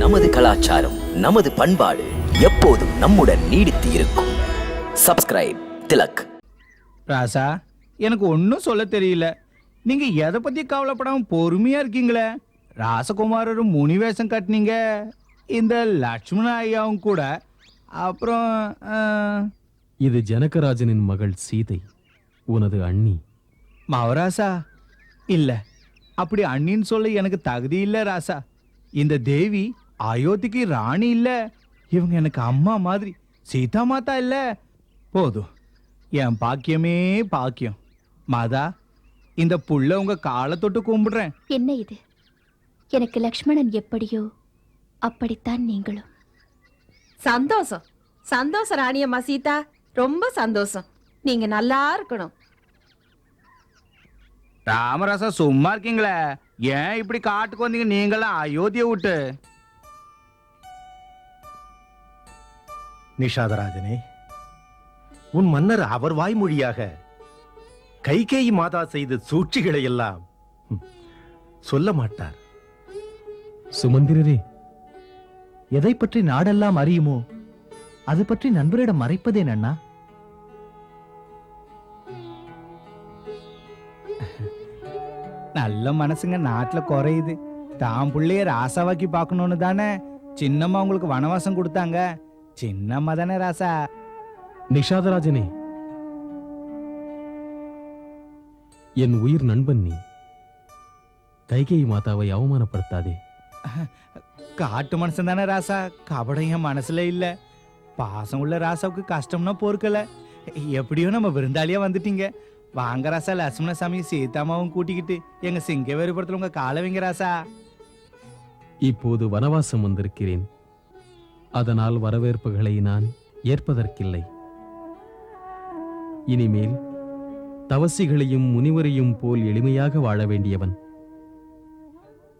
நமது கலாச்சாரம், நமது பண்பாடு எப்போதும் நம்முடன் நீடித்து இருக்கும். சப்ஸ்கிரைப் திலக். ராசா, எனக்கு ஒன்றும் சொல்ல தெரியல. நீங்க எதை பத்தி கவலைப்படாம பொறுமையா இருக்கீங்களே. ராசகுமாரரும் முனிவேஷம் கட்டினீங்க, இந்த லட்சுமண ஐயாவும் கூட. அப்புறம் இது ஜனகராஜனின் மகள் சீதை, உனது அண்ணி. மவராசா, இல்ல, அப்படி அண்ணின்னு சொல்ல எனக்கு தகுதி இல்ல ராசா. இந்த தேவி அயோத்திக்கு ராணி இல்ல, இவங்க எனக்கு அம்மா மாதிரி. சீதா மாதா இல்ல. போதும், என் பாக்கியமே பாக்கியம். மாதா, இந்த புள்ள உங்க காலை தொட்டு கும்பிடுறேன். என்ன இது? எனக்கு லக்ஷ்மணன் எப்படியோ அப்படித்தான் நீங்களும். சந்தோஷம் சந்தோஷம் ராணியம்மா சீதா, ரொம்ப சந்தோஷம். நீங்க நல்லா இருக்கணும். ராமராசா, சும்மா இருக்கீங்களே, ஏன் இப்படி காட்டுக்கு வந்தீங்க நீங்களாம் அயோத்தியை விட்டு? நிஷாதராஜனே, உன் மன்னர் அவர் வாய்மொழியாக கைகேயி மாதா செய்த சூழ்ச்சிகளை எல்லாம் சொல்ல மாட்டார். சுமந்திரரே, எதை பற்றி நாடெல்லாம் அறியுமோ அது பற்றி நண்பரிடம் மறைப்பதேன் அண்ணா? நல்ல மனசுங்க நாட்டுல குறையுது. தான் புள்ளைய ராசாவாக்கி பார்க்கணும்னு தானே சின்னம்மா உங்களுக்கு வனவாசம் கொடுத்தாங்க. சின்னம்மா தானே ராசா. நிஷாதராஜனே, என் உயிர் நண்பன் நீ. கைகேயி மாதாவை அவமானப்படுத்தாதே. காட்டு மனுஷன் தானே ராசா, கபடம் என் மனசுல இல்ல. பாசம் உள்ள ராசாவுக்கு கஷ்டம்னா பொறுக்கல. எப்படியோ நம்ம விருந்தாளியா வந்துட்டீங்க. வாங்க ராசா, லட்சுமண சாமி சீதாமாவும் கூட்டிக்கிட்டு எங்க சிங்க வேறுபடுத்தல உங்க காலை வைங்க ராசா. இப்போது வனவாசம் வந்திருக்கிறேன், அதனால் வரவேற்புகளை நான் ஏற்பதற்கில்லை. இனிமேல் தவசிகளையும் முனிவரையும் போல் எளிமையாக வாழ வேண்டியவன்.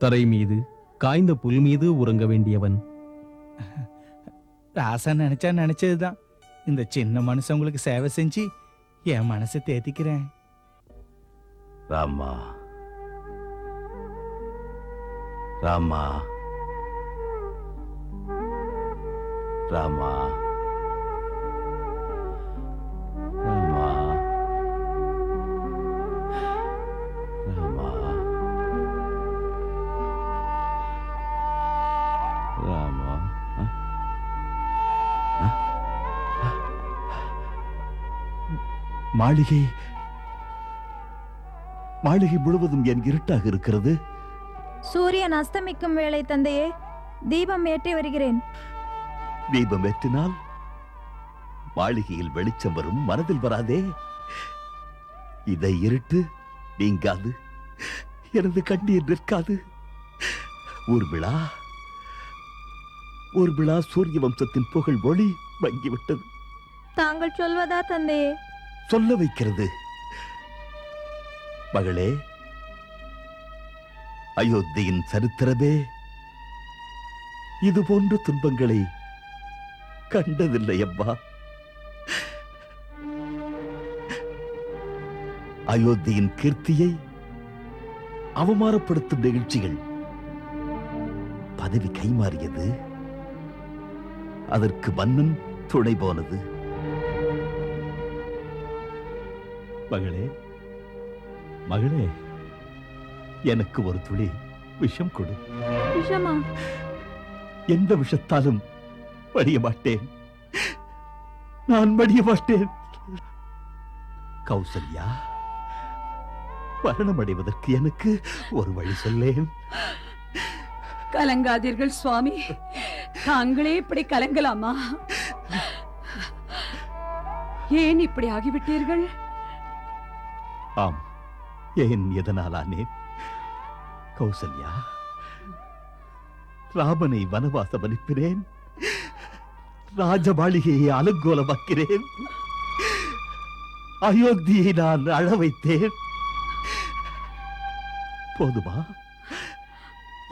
தரை மீது, காய்ந்த புல் மீது உறங்க வேண்டியவன். ராசா நினைச்சா நினைச்சதுதான். இந்த சின்ன மனுஷன் உங்களுக்கு சேவை செஞ்சு என் மனசை தேத்திக்கிறேன். ராமா, ராமா, ராமா, ராமா, ராமா, ராமா. மாளிகை முழுவதும் என் இருட்டாக இருக்கிறது. சூரியன் அஸ்தமிக்கும் வேளை தந்தையே, தீபம் ஏற்றி வருகிறேன். தீபம் ஏற்றினால் மாளிகையில் வெளிச்சம் வரும், மனதில் வராதே. இதை இருட்டு நீங்காது, எனது கண்ணீர் நிற்காது. ஊர்விழா சூரிய வம்சத்தின் புகழ் ஒளி மங்கிவிட்டது. தாங்கள் சொல்வதா தந்தையே? சொல்ல வைக்கிறது. மகளே, அயோத்தியின் சரித்திரமே இது போன்ற துன்பங்களை கண்டதில்லை அம்மா. அயோத்தியின் கீர்த்தியை அவமானப்படுத்தும் நிகழ்ச்சிகள். பதவி கைமாறியது, அதற்கு மன்னன் துணை போனது. மகளே, மகளே, எனக்கு ஒரு துளி விஷம் கொடு. விஷமா? எந்த விஷத்தாலும் மடிய மாட்டேன், நான் மடிய மாட்டேன். கௌசல்யா, மரணம் அடைவதற்கு எனக்கு ஒரு வழி சொல்லேன். கலங்காதீர்கள் சுவாமி, தாங்களே இப்படி கலங்கலாமா? ஏன் இப்படி ஆகிவிட்டீர்கள்? ஆம், ஏன் எதனால் ஆனேன்? கௌசல்யா, ராமனை வனவாசம் அனுப்பினேன், ராஜமாளிகையை அலங்கோலமாக்கிறேன், அயோத்தியை நான் அழ வைத்தேன். போதுமா?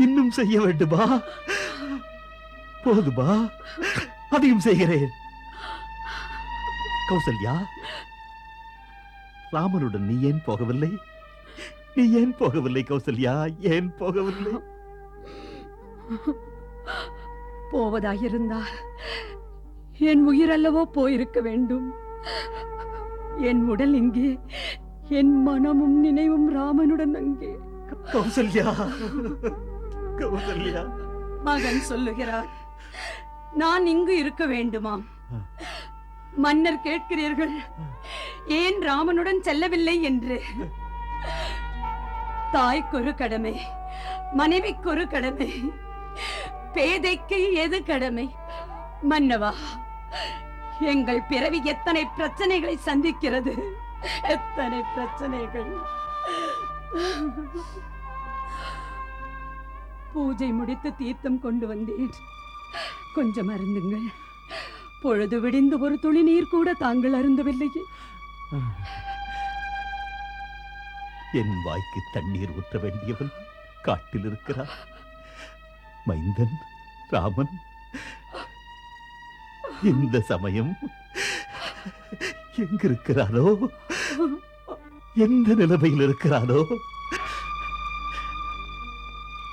இன்னும் செய்ய வேண்டுமா? போதுமா? அதையும் செய்கிறேன். கௌசல்யா, ராமனுடன் நீ ஏன் போகவில்லை? நீ ஏன் போகவில்லை கௌசல்யா? ஏன் போகவில்லை? போவதாயிருந்தால் என் உயிரல்லவோ போயிருக்க வேண்டும். என் உடல் இங்கே, என் மனமும் நினைவும் ராமனுடன் அங்கே. கௌசல்யா, கௌசல்யா. மகன் சொல்லுகிறார், நான் இங்கு இருக்க வேண்டுமாம். மன்னர் கேட்கிறீர்கள், ஏன் ராமனுடன் செல்லவில்லை என்று. தாய்க்கொரு கடமை, மனைவிக்கொரு கடமை, பேதைக்கு எது கடமை? மன்னவா, எங்கள் பிறவி எத்தனை பிரச்சனைகளை சந்திக்கிறது, எத்தனை பிரச்சனைகள். பூஜை முடித்து தீர்த்தம் கொண்டு வந்தேன், கொஞ்சம் அருந்துங்கள். பொழுது விடிந்து ஒரு துளி நீர் கூட தாங்கள் அருந்தவில்லையே. என் வாய்க்கு தண்ணீர் ஊற்ற வேண்டியவன் காட்டில் இருக்கிறார். மைந்தன் ராமன் இந்த சமயம் எங்கிருக்கிறாரோ, எந்த நிலைமையில் இருக்கிறாரோ?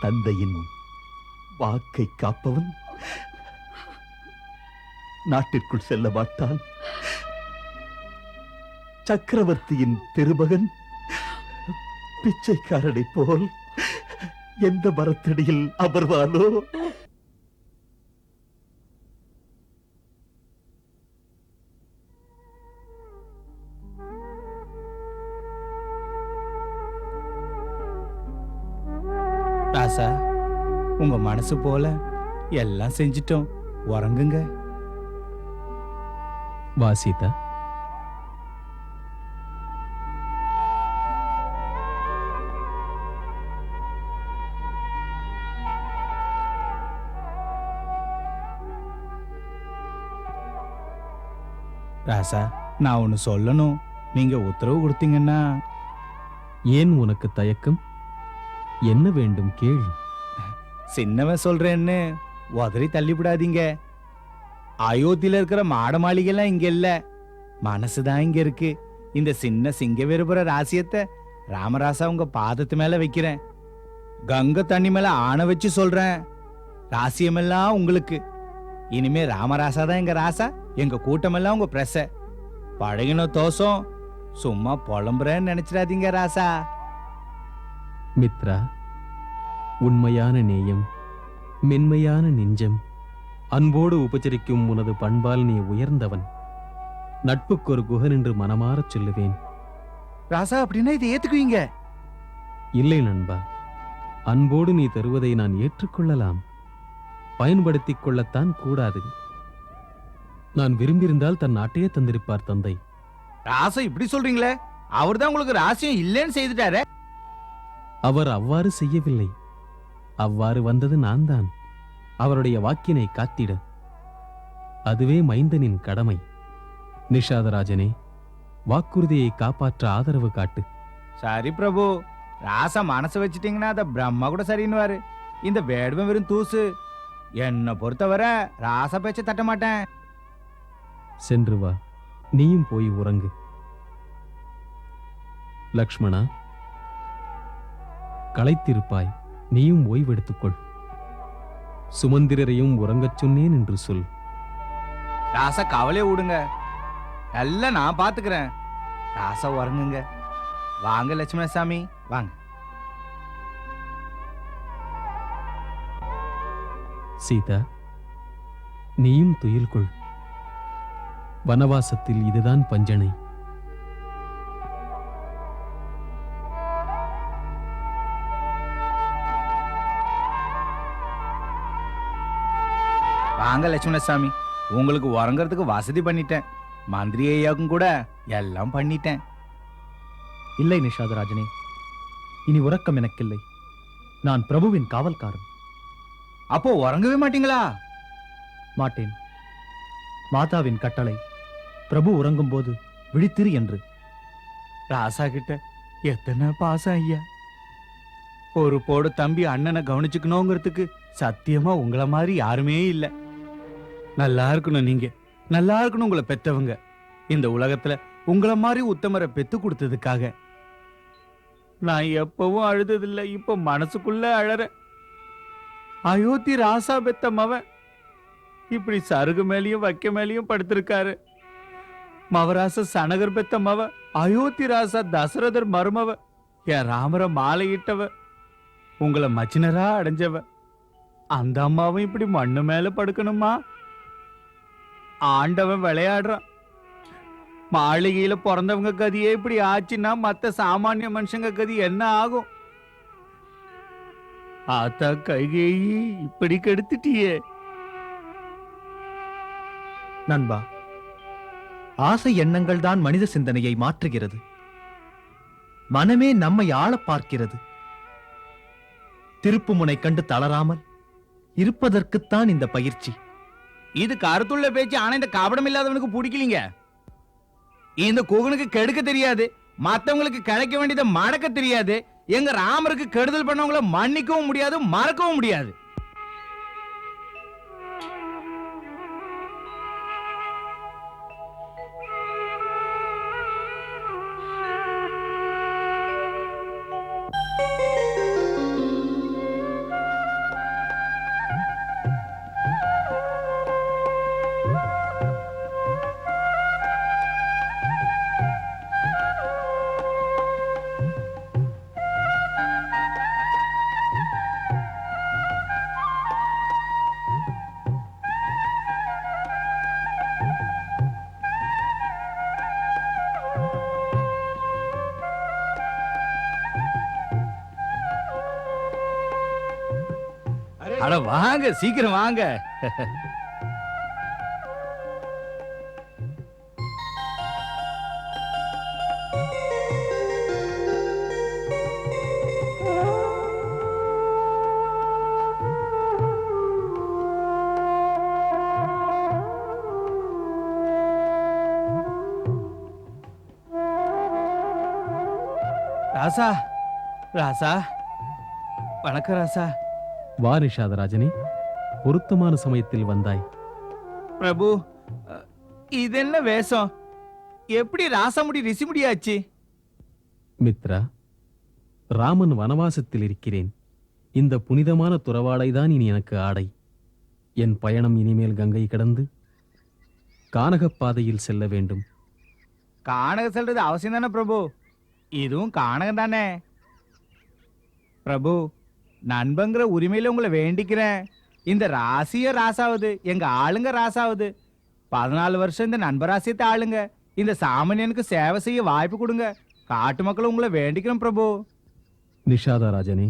தந்தையின் வாக்கை காப்பவன் நாட்டிற்குள் செல்ல மாட்டான். சக்கரவர்த்தியின் திருமகன் பிச்சைக்காரனை போல் எந்த மரத்தடியில் அமர்வானோ? ராசா, உங்க மனசு போல எல்லாம் செஞ்சிட்டோம், உறங்குங்க. வா சீதா. ராசா, நான் ஒன்னு சொல்லணும், நீங்க உத்தரவு கொடுத்தீங்கன்னா. ஏன் உனக்கு தயக்கம்? என்ன வேண்டும் கேள். சின்னவன் சொல்றேன்னு உதறி தள்ளிவிடாதீங்க. அயோத்தியில இருக்கிற மாட மாளிகைலாம் இங்க இல்ல, மனசுதான் இங்க இருக்கு. இந்த சின்ன சிங்க விரும்புற ராசியத்தை ராமராசா உங்க பாதத்து மேல வைக்கிறேன். கங்கை தண்ணி மேல ஆணை வச்சு சொல்றேன், ராசியமெல்லாம் உங்களுக்கு. இனிமே ராமராசா தான் எங்க ராசா, எங்க கூட்டமெல்லாம் உங்க பிரச. பழகின தோசம் சும்மா புலம்புறேன்னு நினைச்சிடாதீங்க ராசா. மித்ரா, உண்மையான நேயம், மென்மையான நெஞ்சம், அன்போடு உபச்சரிக்கும் உனது பண்பால் நீ உயர்ந்தவன். நட்புக்கு ஒரு குகன் என்று மனமாறச் சொல்லுவேன். ராசா, அப்படின்னா இதை ஏத்துக்குவீங்க? இல்லை நண்பா, அன்போடு நீ தருவதை நான் ஏற்றுக்கொள்ளலாம், பயன்படுத்திக் கொள்ளத்தான் கூடாது. நான் விரும்பியிருந்தால் தன் நாட்டையே தந்திருப்பார் தந்தை. ராசா இப்படி சொல்றீங்களே, அவர்தான் உங்களுக்கு ராசியம் இல்லைன்னு செய்துட்டாரே. அவர் அவ்வாறு செய்யவில்லை, அவ்வாறு வந்தது நான் தான். அவருடைய வாக்கினை காத்திட, அதுவே மைந்தனின் கடமை. நிஷாதராஜனே, வாக்குறுதியை காப்பாற்ற ஆதரவு காட்டு. சரி பிரபு, ராசா மனசு வச்சிட்டீங்கன்னா அத பிரம்மா கூட சரின்னுவாரு. இந்த வேடுவன் வெறும் தூசு. என்னை பொறுத்தவரை ராசா பேச்ச தட்ட மாட்டேன். சென்று வா, நீயும் போய் உறங்கு. லக்ஷ்மணா, களைத்திருப்பாய், நீயும் ஓய்வெடுத்துக்கொள். சுமந்திரரையும் உறங்கச் சொன்னேன் என்று சொல். ராசா கவலையை விடுங்க, எல்லாம் நான் பாத்துக்கிறேன். ராசா உறங்குங்க. வாங்க லட்சுமணசாமி, வாங்க. சீதா, நீயும் துயில் கொள். வனவாசத்தில் இதுதான் பஞ்சனை. வாங்க லட்சுமணசாமி, உங்களுக்கு உறங்கறதுக்கு வசதி பண்ணிட்டேன். மந்திரி ஐயாவுக்கும் கூட எல்லாம் பண்ணிட்டேன். இல்லை நிஷாதராஜனே, இனி உறக்கம் எனக்கில்லை. நான் பிரபுவின் காவல்காரன். அப்போ உறங்கவே மாட்டீங்களா? மாட்டேன். மாதாவின் கட்டளை, பிரபு உறங்கும் போது விழித்திரு என்று. ராசா கிட்ட எத்தனை பாசம் ஐயா. ஒரு போடு தம்பி அண்ணனை கவனிச்சுக்கணுங்கிறதுக்கு சத்தியமா உங்களை மாதிரி யாருமே இல்ல. நல்லா இருக்கணும் நீங்க, நல்லா இருக்கணும் உங்களை பெத்தவங்க. இந்த உலகத்துல உங்களை மாதிரி உத்தமரை பெத்து கொடுத்ததுக்காக. நான் எப்பவும் அழுததில்லை, இப்ப மனசுக்குள்ள அழற. அயோத்தி ராசா பெத்த மவன் இப்படி சருகு மேலேயும் வைக்க மேலேயும் படுத்திருக்காரு. மவராச சனகர் பெத்த மவ, அயோத்தி ராசா தசரதர் மருமவ, என் ராமர மாலையிட்டவ, உங்களை மச்சினரா அடைஞ்சவ. அந்த அம்மாவும் இப்படி மண்ணு மேல படுக்கணுமா? ஆண்டவன் விளையாடுறான். மாளிகையில பிறந்தவங்க கதியே இப்படி ஆச்சுன்னா மத்த சாமானிய மனுஷங்க கதி என்ன ஆகும்? ஆத்தா கைகேயி இப்படி கெடுத்துட்டியே. நண்பா, ஆசை எண்ணங்கள் தான் மனித சிந்தனையை மாற்றுகிறது. மனமே நம்மை ஆள பார்க்கிறது. திருப்புமுனை கண்டு தளராமல் இருப்பதற்குத்தான் இந்த பயிற்சி. இது கருத்துள்ள பேச்சு. ஆனா இந்த கபடம் இல்லாதவனுக்கு பிடிக்கலீங்க. இந்த குகனுக்கு கெடுக்க தெரியாது, மத்தவங்களுக்கு கிடைக்க வேண்டியதை மடக்க தெரியாது. எங்க ராமருக்கு கெடுதல் பண்ணவங்கள மன்னிக்கவும் முடியாது, மறக்கவும் முடியாது. அட வாங்க, சீக்கிரம் வாங்க. ராசா, ராசா, வணக்கம் ராசா. வா நிஷாதராஜனே, பொருத்தமான சமயத்தில் வந்தாய். பிரபு, இது என்ன வேஷம்? எப்படி ராசமுடி ரிசிமுடியாச்சு? மித்ரா, ராமன் வனவாசத்தில் இருக்கிறேன். இந்த புனிதமான துறவாடைதான் இனி எனக்கு ஆடை. என் பயணம் இனிமேல் கங்கை கடந்து கானகப் பாதையில் செல்ல வேண்டும். கானக செல்றது அவசியம் தானே பிரபு? இதுவும் கானகம் தானே பிரபு. நண்பங்கிற உரிமையில உங்களை வேண்டிக்கிறேன். இந்த ராசிய ராசாவது, எங்க ஆளுங்க ராசாவது. 14 வருஷம் இந்த நண்பராசியத்தை ஆளுங்க. இந்த சாமானியனுக்கு சேவை செய்ய வாய்ப்பு கொடுங்க. காட்டு மக்கள் உங்களை வேண்டிக்கிறோம் பிரபு. நிஷாதராஜனே,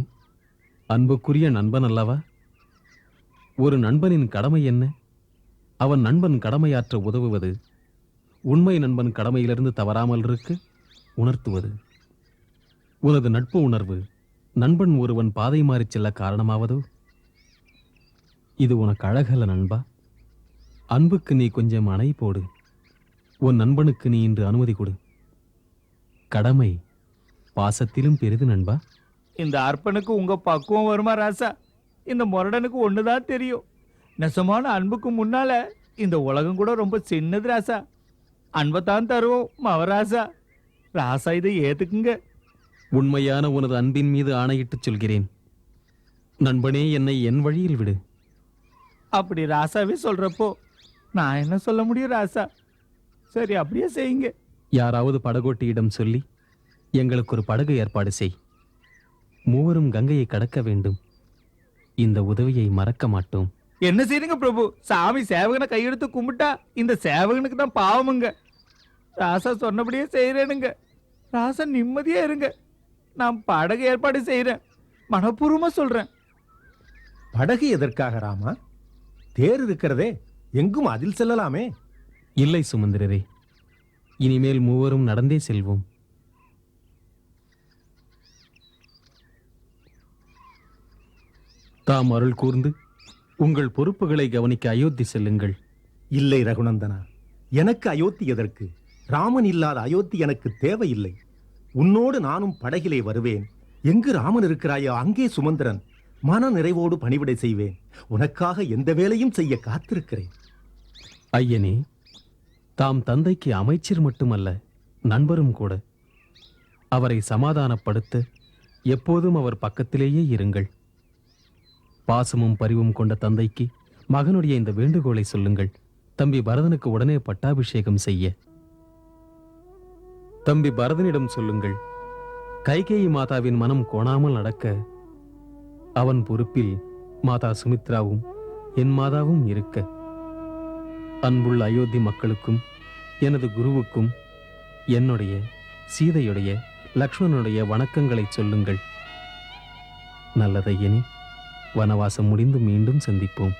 அன்புக்குரிய நண்பன் அல்லவா? ஒரு நண்பனின் கடமை என்ன? அவன் நண்பன் கடமையாற்ற உதவுவது, உண்மை நண்பன் கடமையிலிருந்து தவறாமல் இருக்க உணர்த்துவது. உனது நட்பு உணர்வு நண்பன் ஒருவன் பாதை மாறிச் செல்ல காரணமாவதோ? இது உனக்கு அழகல்ல நண்பா. அன்புக்கு நீ கொஞ்சம் அணை போடு. உன் நண்பனுக்கு நீ இன்று அனுமதி கொடு. கடமை பாசத்திலும் பெரிது நண்பா. இந்த அர்ப்பனுக்கு உங்க பக்குவம் வருமா ராசா? இந்த முரடனுக்கு ஒண்ணுதான் தெரியும். நெசமான அன்புக்கு முன்னால இந்த உலகம் கூட ரொம்ப சின்னது ராசா. அன்பைத்தான் தருவோம் மவராசா. ராசா இதை ஏத்துக்குங்க. உண்மையான உனது அன்பின் மீது ஆணையிட்டுச் சொல்கிறேன். நண்பனே, என்னை என் வழியில் விடு. அப்படி ராசாவே சொல்றப்போ நான் என்ன சொல்ல முடியும் ராசா? சரி, அப்படியே செய்யுங்க. யாராவது படகோட்டியிடம் சொல்லி எங்களுக்கு ஒரு படகு ஏற்பாடு செய். மூவரும் கங்கையை கடக்க வேண்டும். இந்த உதவியை மறக்க மாட்டோம். என்ன செய்யுங்க பிரபு? சாமி சேவகனை கையெடுத்து கும்பிட்டா இந்த சேவகனுக்கு தான் பாவமுங்க. ராசா சொன்னபடியே செய்யறேனுங்க. ராசா நிம்மதியா இருங்க. நான் படகு ஏற்பாடு செய்யறேன். மனப்பூர்வமா சொல்றேன். படகு எதற்காக ராமா? தேர் இருக்கிறதே, எங்கும் அதில் செல்லலாமே. இல்லை சுமந்திரரே, இனிமேல் மூவரும் நடந்தே செல்வோம். தாம் அருள் கூர்ந்து உங்கள் பொறுப்புகளை கவனிக்க அயோத்தி செல்லுங்கள். இல்லை ரகுநந்தனா, எனக்கு அயோத்தி எதற்கு? ராமன் இல்லாத அயோத்தி எனக்கு தேவையில்லை. உன்னோடு நானும் படகிலே வருவேன். எங்கு ராமன் இருக்கிறாயோ அங்கே சுமந்திரன். மன நிறைவோடு பணிவிடை செய்வேன். உனக்காக எந்த வேலையும் செய்ய காத்திருக்கிறேன். ஐயனே, தாம் தந்தைக்கு அமைச்சர் மட்டுமல்ல, நண்பரும் கூட. அவரை சமாதானப்படுத்த எப்போதும் அவர் பக்கத்திலேயே இருங்கள். பாசமும் பரிவும் கொண்ட தந்தைக்கு மகனுடைய இந்த வேண்டுகோளை சொல்லுங்கள். தம்பி பரதனுக்கு உடனே பட்டாபிஷேகம் செய்ய. தம்பி பரதனிடம் சொல்லுங்கள், கைகேயி மாதாவின் மனம் கோணாமல் நடக்க அவன் பொறுப்பில் மாதா சுமித்ராவும் என் மாதாவும் இருக்க. அன்புள்ள அயோத்தி மக்களுக்கும் எனது குருவுக்கும் என்னுடைய, சீதையுடைய, லக்ஷ்மணனுடைய வணக்கங்களை சொல்லுங்கள். நல்லதையனி, வனவாசம் முடிந்து மீண்டும் சந்திப்போம்.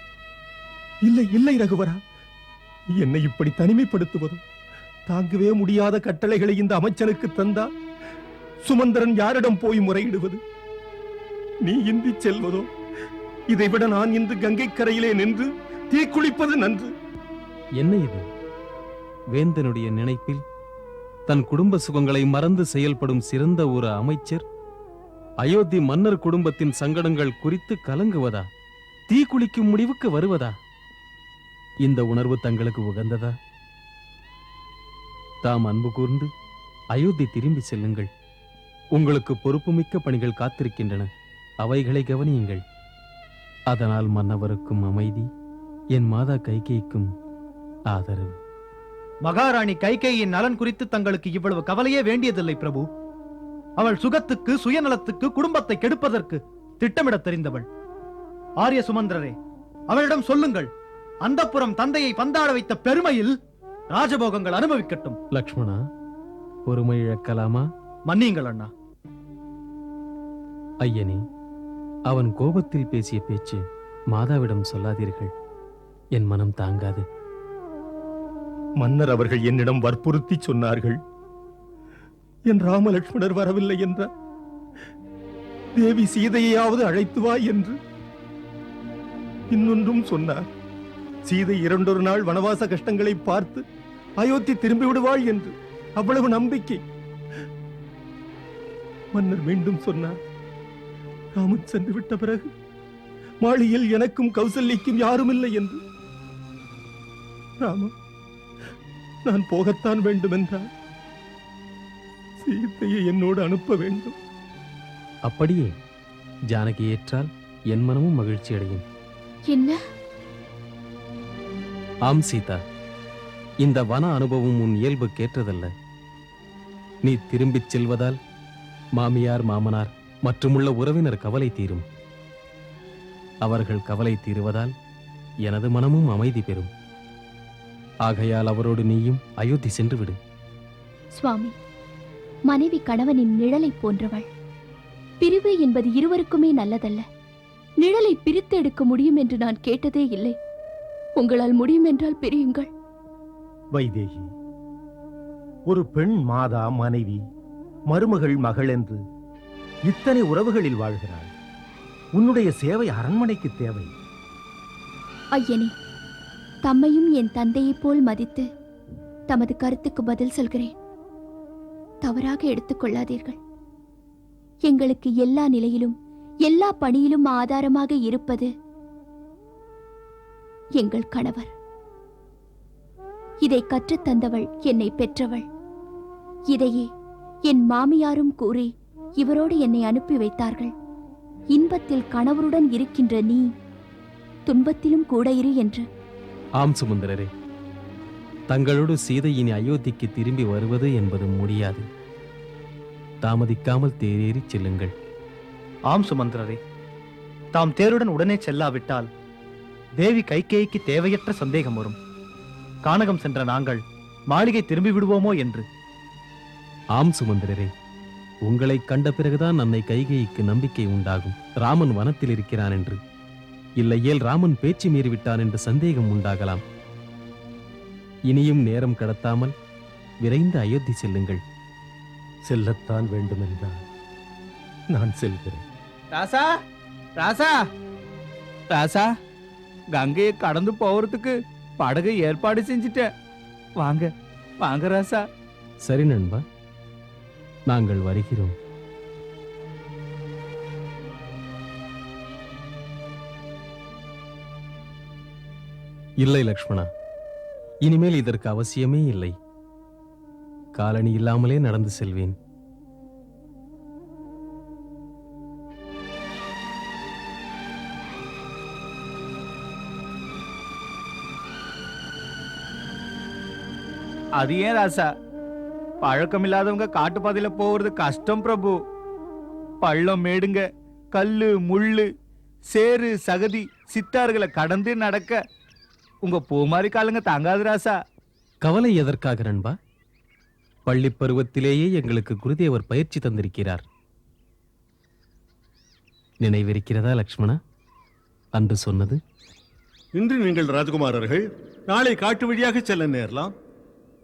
இல்லை இல்லை ரகுவரா, என்னை இப்படி தனிமைப்படுத்துவதும் தாங்கவே முடியாத கட்டளைகளை இந்த அமைச்சனுக்கு தந்தா சுமந்திரன் யாரிடம் போய் முறையிடுவது? நீ இந்தி செல்வதோ? இதைவிட நான் இன்று கங்கை கரையிலே நின்று தீக்குளிப்பது நன்று. என்ன இது? வேந்தனுடைய நினைப்பில் தன் குடும்ப சுகங்களை மறந்து செயல்படும் சிறந்த ஒரு அமைச்சர் அயோத்தி மன்னர் குடும்பத்தின் சங்கடங்கள் குறித்து கலங்குவதா? தீக்குளிக்கும் முடிவுக்கு வருவதா? இந்த உணர்வு தங்களுக்கு உகந்ததா? தாம் அன்பு கூர்ந்து அயோத்தி திரும்பி செல்லுங்கள். உங்களுக்கு பொறுப்புமிக்க பணிகள் காத்திருக்கின்றன. அவைகளை கவனியுங்கள். அதனால் மன்னவருக்கும் அமைதி, என் மாதா கைகேயிக்கும் ஆதரவு. மகாராணி கைகேயின் நலன் குறித்து தங்களுக்கு இவ்வளவு கவலையே வேண்டியதில்லை பிரபு. அவள் சுகத்துக்கு, சுயநலத்துக்கு, குடும்பத்தை கெடுப்பதற்கு திட்டமிடத் தெரிந்தவள். ஆரிய சுமந்திரரே, அவளிடம் சொல்லுங்கள், அந்தப்புறம் தந்தையை பந்தாட வைத்த பெருமையில் ராஜபோகங்கள் அனுபவிக்கட்டும். லக்ஷ்மணா, பொறுமை இழக்கலாமா? மன்னியுங்கள் அண்ணா. ஐயனே, அவன் கோபத்தில் பேசிய பேச்சு மாதாவிடம் சொல்லாதீர்கள். என் மனம் தாங்காது. மன்னர் அவர்கள் என்னிடம் வற்புறுத்தி சொன்னார்கள், என் ராமலட்சுமணர் வரவில்லை என்றார், தேவி சீதையாவது அழைத்து வா என்று. இன்னொன்றும் சொன்னார், சீதை 2 நாள் வனவாச கஷ்டங்களை பார்த்து அயோத்தி திரும்பி விடுவாள் என்று. அவ்வளவு நம்பிக்கை. மன்னர் மீண்டும் சொன்னார், ராமன் சென்று விட்ட பிறகு மாளிகையில் எனக்கும் கௌசல்யக்கும் யாரும் இல்லை என்று. ராமன், நான் போகத்தான் வேண்டும் என்றார். சீதையை என்னோடு அனுப்ப வேண்டும். அப்படியே ஜானகி ஏற்றால் என் மனமும் மகிழ்ச்சி அடையும். என்ன? ஆம் சீதா, இந்த வன அனுபவம் உன் இயல்புக்கேற்றதல்ல. நீ திரும்பிச் செல்வதால் மாமியார், மாமனார் மற்றுமுள்ள உறவினர் கவலை தீரும். அவர்கள் கவலை தீருவதால் எனது மனமும் அமைதி பெறும். ஆகையால் அவரோடு நீயும் அயோத்தி சென்று விடு. சுவாமி, மனைவி கணவனின் நிழலை போன்றவள். பிரிவு என்பது இருவருக்குமே நல்லதல்ல. நிழலை பிரித்து எடுக்க முடியும் என்று நான் கேட்டதே இல்லை. உங்களால் முடியும் என்றால் பிரியுங்கள். வைதேகி, ஒரு பெண் மாதா, மனைவி, மருமகள், மகள் என்று இத்தனை உறவுகளில் வாழ்கிறாள். உன்னுடைய சேவை அரண்மனைக்கு தேவை. ஐயனே, தம்மையும் என் தந்தையைப் போல் மதித்து தமது கருத்துக்கு பதில் சொல்கிறேன். தவறாக எடுத்துக் கொள்ளாதீர்கள். எங்களுக்கு எல்லா நிலையிலும், எல்லா பணியிலும் ஆதாரமாக இருப்பது எங்கள் கணவர். இதை கற்றுத்தந்தவள் என்னை பெற்றவள். இதையே என் மாமியாரும் கூறி இவரோடு என்னை அனுப்பி வைத்தார்கள். இன்பத்தில் கணவருடன் இருக்கின்ற நீ துன்பத்திலும் கூட இரு என்று. ஆம் சுமந்திரரே, தங்களோடு சீதை இனி அயோத்திக்கு திரும்பி வருவது என்பது முடியாது. தாமதிக்காமல் தேரேறி செல்லுங்கள். ஆம் சுமந்திரரே, தாம் தேருடன் உடனே செல்லாவிட்டால் தேவி கைகேயிக்கு தேவையற்ற சந்தேகம் வரும். கானகம் சென்ற நாங்கள் மாளிகை திரும்பி விடுவோமோ என்று. ஆம் சுமந்திரரே, உங்களை கண்ட பிறகுதான் அன்னை கைகேயிக்கு நம்பிக்கை உண்டாகும். ராமன் வனத்தில் இருக்கிறான் என்று, இல்லையேல் ராமன் பேச்சு மீறிவிட்டான் என்று சந்தேகம் உண்டாகலாம். இனியும் நேரம் கடத்தாமல் விரைந்து அயோத்தி செல்லுங்கள். செல்லத்தான் வேண்டும் என்றால் நான் செல்கிறேன். ராசா, ராசா, ராசா, கங்கையை கடந்து போறதுக்கு படகு ஏற்பாடு செஞ்சுட்டேன். வாங்க வாங்க ராசா. சரி நண்பா, நாங்கள் வருகிறோம். இல்லை லக்ஷ்மணா, இனிமேல் இதற்கு அவசியமே இல்லை. காலணி இல்லாமலே நடந்து செல்வேன். அது ஏன் ராசா? பழக்கம் இல்லாதவங்க காட்டுப்பாதையில போறது கஷ்டம் பிரபு. பள்ளம் மேடுங்க, கல்லு முள்ளு சேறு சகதி சித்தார்களை கடந்து நடக்க உங்க பூமாரி காலுங்க தாங்காது ராசா. கவலை எதற்காக நண்பா? பள்ளிப் பருவத்திலேயே எங்களுக்கு குருதேவர் பயிற்சி தந்திருக்கிறார். நினைவிருக்கிறதா லக்ஷ்மணா அன்று சொன்னது? இன்று நீங்கள் ராஜகுமாரர்கள் நாளை காட்டு வழியாக செல்ல நேரலாம்.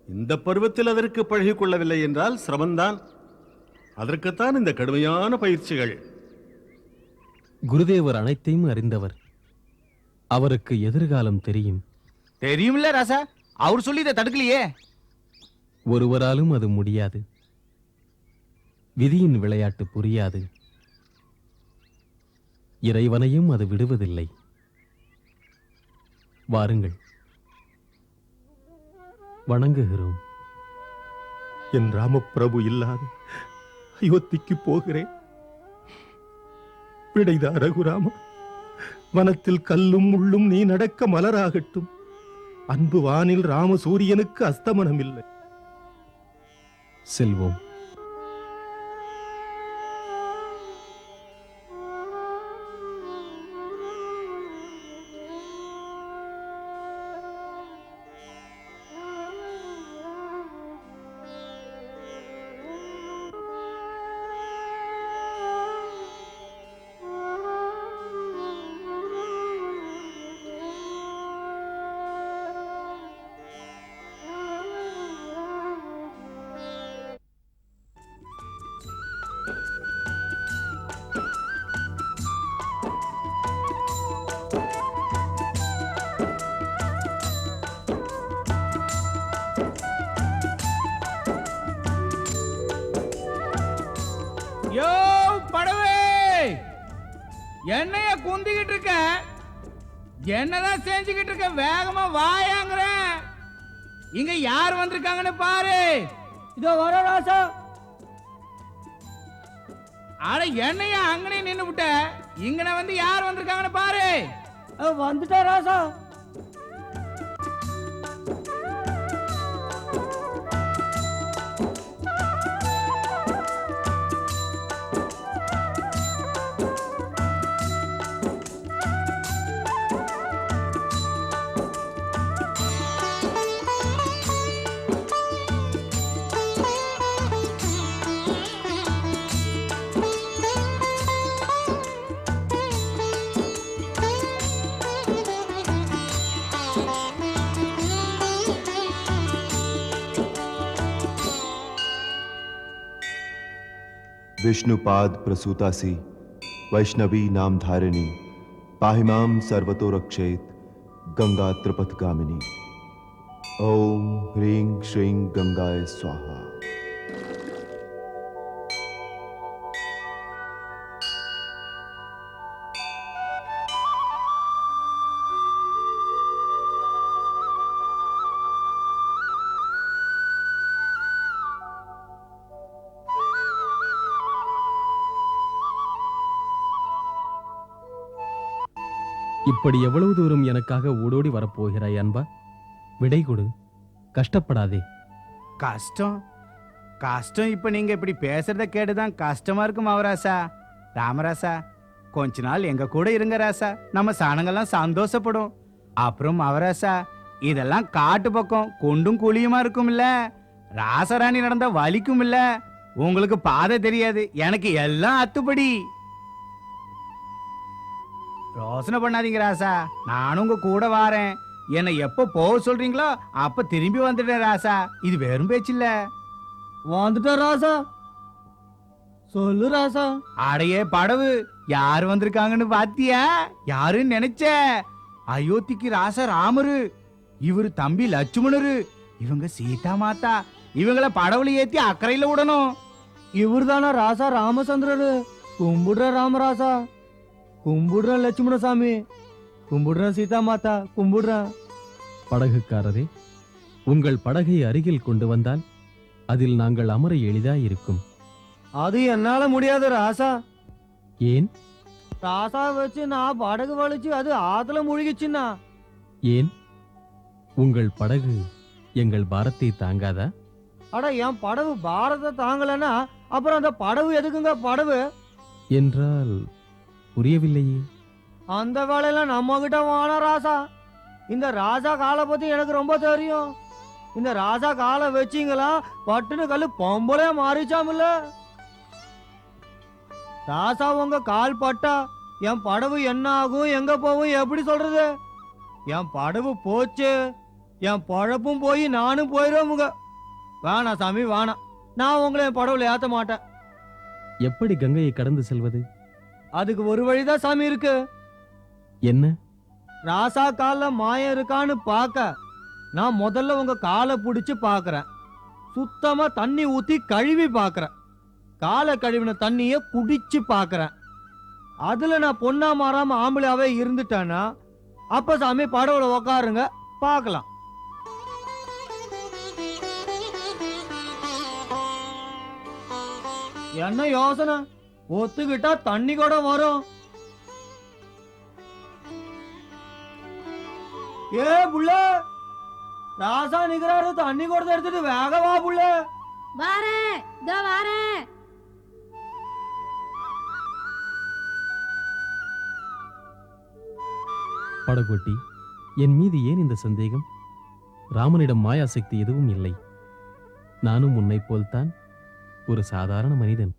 இந்த பருவத்தில் அதற்கு பழகிக் கொள்ளவில்லை என்றால் சிரமம்தான். அதற்குத்தான் இந்த கடுமையான பயிற்சிகள். குருதேவர் அனைத்தையும் அறிந்தவர். அவருக்கு எதிர்காலம் தெரியும். தெரியும்ல ராசா, அவர் சொல்லி இதை தடுக்கலையே. ஒருவராலும் அது முடியாது. விதியின் விளையாட்டு புரியாது. இறைவனையும் அது விடுவதில்லை. வாருங்கள், வணங்குகிறோம். என் ராமபிரபு இல்லாத அயோத்திக்கு போகிறேன். விடைதா ரகுராமா. வனத்தில் கல்லும் முள்ளும் நீ நடக்க மலராகட்டும். அன்பு வானில் ராமசூரியனுக்கு அஸ்தமனம் இல்லை. செல்வோம். யோ படவே, என்னைய குந்திக்கிட்டு இருக்க? என்னதான் செஞ்சுக்கிட்டு இருக்க? வேகமா வாயாங்கிறேன். இங்க யார் வந்திருக்காங்கன்னு பாரு. இதோ வர ராசா. அட என்னைய அங்கனே நின்னு விட்ட? இங்கன வந்து யார் வந்திருக்காங்கன்னு பாரு. வந்துட்டா ராசா. विष्णुपाद प्रसूतासी वैष्णवी नाम धारिणी पाहिमाम सर्वतो रक्षेत गंगा त्रिपथगामिनी। ओम ह्रीं श्रीं गंगाय स्वाहा। இப்படி எவ்வளவு தூரம் எனக்காக ஓடோடி வரப்போகிறாய் அன்பா? விடை கொடு, கஷ்டப்படாதே. கஷ்டம் கஷ்டம். இப்ப நீங்க இப்படி பேசுறத கேட்டுதான் கஷ்டமா இருக்கும் மவராசா. ராமராசா, கொஞ்ச நாள் எங்க கூட இருங்க ராசா. நம்ம சாணங்கள்லாம் சந்தோஷப்படும். அப்புறம் மவராசா, இதெல்லாம் காட்டு பக்கம் குண்டும் குழியுமா இருக்கும்ல. ராசராணி நடந்தா வலிக்கும் இல்ல. உங்களுக்கு பாதை தெரியாது, எனக்கு எல்லாம் அத்துப்படி. யோசனை பண்ணாதீங்க ராசா, நானும் உங்க கூட வாரேன். என்னை எப்ப போக சொல்றீங்களோ அப்ப திரும்பி வந்துட்டேன் ராசா. இது வெறும் பேச்சு இல்ல. வந்துட்ட ராசா, சொல்லு ராசா. அடையே படவு, யாரு வந்திருக்காங்கன்னு பாத்தியா? யாருன்னு நினைச்ச? அயோத்திக்கு ராசா ராமரு, இவரு தம்பி லட்சுமணரு, இவங்க சீதா மாதா. இவங்கள படவுல ஏத்தி அக்கறையில விடணும். இவரு தானா ராசா ராமச்சந்திரரு? கும்பிடுற ராமராசா, கும்பிடுற லட்சுமண சாமி, கும்பிடுற சீதா மாதா, கும்பிடுற. படகுக்காரரே, உங்கள் படகை அருகில் கொண்டு வந்தால் அதில் நாங்கள் அமர எளிதாயிருக்கும். அது என்னால முடியாது ராசா. ஏன்? ராசா வச்சு நான் படகு வலிச்சு அது ஆத்துல முழுகிச்சுன்னா. ஏன்? உங்கள் படகு எங்கள் பாரத்தை தாங்காதா? அட என் படவு பாரத தாங்கலன்னா அப்புறம் அந்த படவு எதுக்குங்க படவு? என்றால் புரியவில்லையே. அந்த வேலையெல்லாம் நம்ம கிட்ட வானா ராசா. இந்த ராஜா காலை பத்தி எனக்கு ரொம்ப தெரியும். இந்த ராஜா காலை வச்சிங்களா பட்டுன்னு கல்லு பொம்பளே மாறிச்சாமில்ல. ராசா உங்க கால் பட்டா என் படவு என்ன ஆகும், எங்க போகும், எப்படி சொல்றது? என் படவு போச்சு, என் பழப்பும் போய் நானும் போயிடுவோமுங்க. வேணாம் சாமி வேணாம், நான் உங்களை என் படவுல ஏத்த மாட்டேன். எப்படி கங்கையை கடந்து செல்வது? அதுக்கு ஒரு வழிதான் சாமி இருக்கு. என்ன? ராசா கால்ல மாயம் இருக்கான்னு பார்க்க நான் முதல்ல உங்க காலை பிடிச்சு பார்க்கறேன். சுத்தமா தண்ணி ஊத்தி கழுவி பார்க்கறேன். காலை கழுவின தண்ணிய குடிச்சு பார்க்கறேன். அதுல நான் பொண்ணா மாறாம ஆம்பளையாவே இருந்துட்டேன்னா அப்ப சாமி படவுல உக்காருங்க பார்க்கலாம். என்ன யோசனை? ஒத்துக்கிட்டா தண்ணி கூட வரும். ஏ புள்ள, ராசா நிக்கிறாரு, தண்ணி கொடுத்து எடுத்துட்டு வேக வா புள்ள. வாரேன், இதோ வாரேன். படகோட்டி, என் மீது ஏன் இந்த சந்தேகம்? ராமனிடம் மாயாசக்தி எதுவும் இல்லை. நானும் உன்னைப் போல்தான் ஒரு சாதாரண மனிதன்.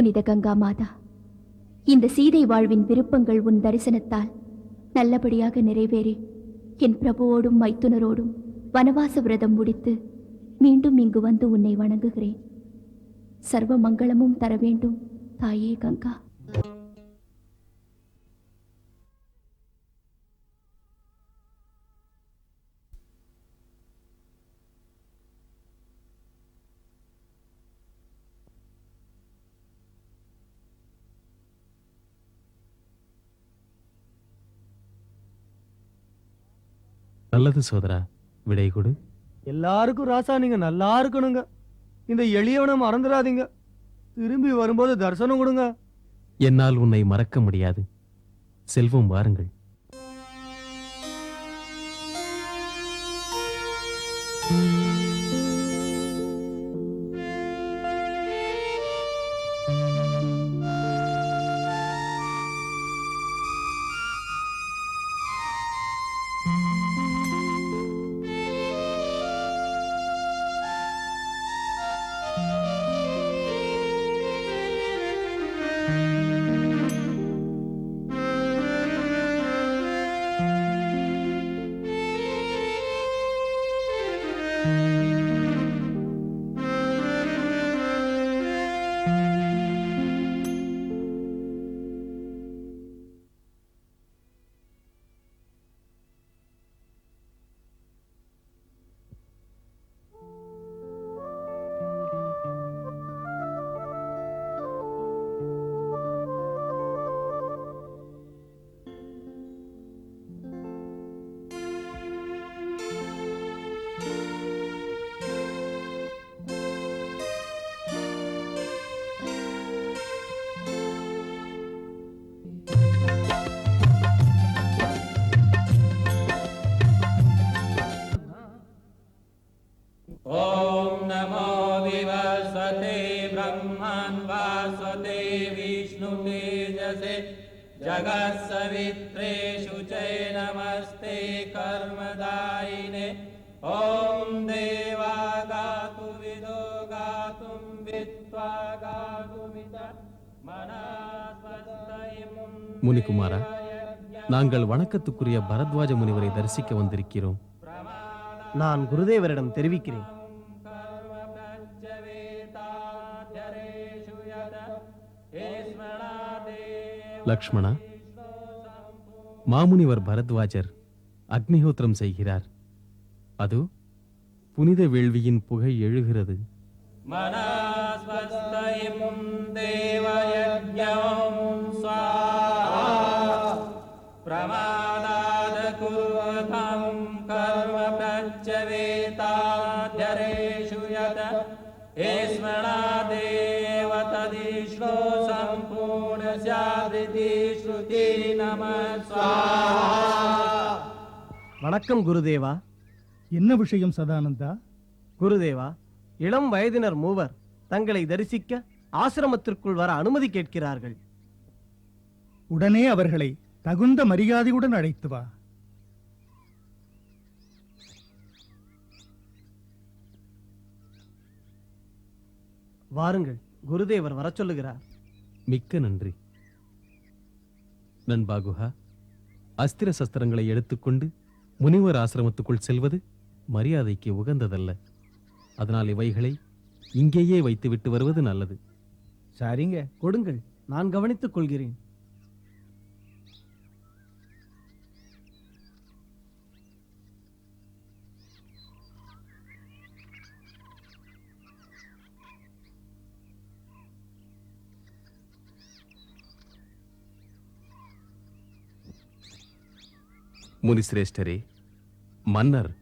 புனித கங்கா மாதா, இந்த சீதை வாழ்வின் விருப்பங்கள் உன் தரிசனத்தால் நல்லபடியாக நிறைவேறி என் பிரபுவோடும் மைத்துனரோடும் வனவாச விரதம் முடித்து மீண்டும் இங்கு வந்து உன்னை வணங்குகிறேன். சர்வ மங்களமும் தர வேண்டும் தாயே கங்கா. நல்லது சோதரா, விடை கொடு. எல்லாருக்கும் ராசா நீங்க நல்லா இருக்கணுங்க. இந்த எளியவனை மறந்துடாதீங்க. திரும்பி வரும்போது தரிசனம் கொடுங்க. என்னால் உன்னை மறக்க முடியாது. செல்வம் வாருங்கள். ओम नमो विवस्वते ब्रह्मन् वास्वते विष्णु तेजसे जगत्सवित्रे शुचे नमस्ते कर्मदायिने ओम देवा गातु विदो गातुं विद्वा गातुमित मनस्वस्तयमुं. முனிகுமாரா, நாங்கள் வணக்கத்துக்குரிய பரத்வாஜ முனிவரை தரிசிக்க வந்திருக்கிறோம். நான் குருதேவரிடம் தெரிவிக்கிறேன். லக்ஷ்மணா, மாமுனிவர் பரத்வாஜர் அக்னிஹோத்திரம் செய்கிறார். அது புனித வேள்வியின் புகை எழுகிறது. मनस्वस्तयमुं देवयज्ञं स्वाहा प्रमादाद कुर्वतं कर्म प्रत्यवेताध्यरेषु यत स्मरादेव तदिष्णो सम्पूर्णस्यादिति श्रुति नमः स्वाहा. வணக்கம் குருதேவா. என்ன விஷயம் சதானந்தா? குருதேவா, இளம் வயதினர் மூவர் தங்களை தரிசிக்க ஆசிரமத்திற்குள் வர அனுமதி கேட்கிறார்கள். உடனே அவர்களை தகுந்த மரியாதையுடன் அழைத்து வா. வாருங்கள், குருதேவர் வரச் சொல்லுகிறார். மிக்க நன்றி. நண்பாகுஹா, அஸ்திர சஸ்திரங்களை எடுத்துக்கொண்டு முனிவர் ஆசிரமத்துக்குள் செல்வது மரியாதைக்கு உகந்ததல்ல. அதனால் இவைகளை இங்கேயே வைத்துவிட்டு வருவது நல்லது. சரிங்க, கொடுங்கள், நான் கவனித்துக் கொள்கிறேன். முனிசிரேஷ்டரே, மன்னர்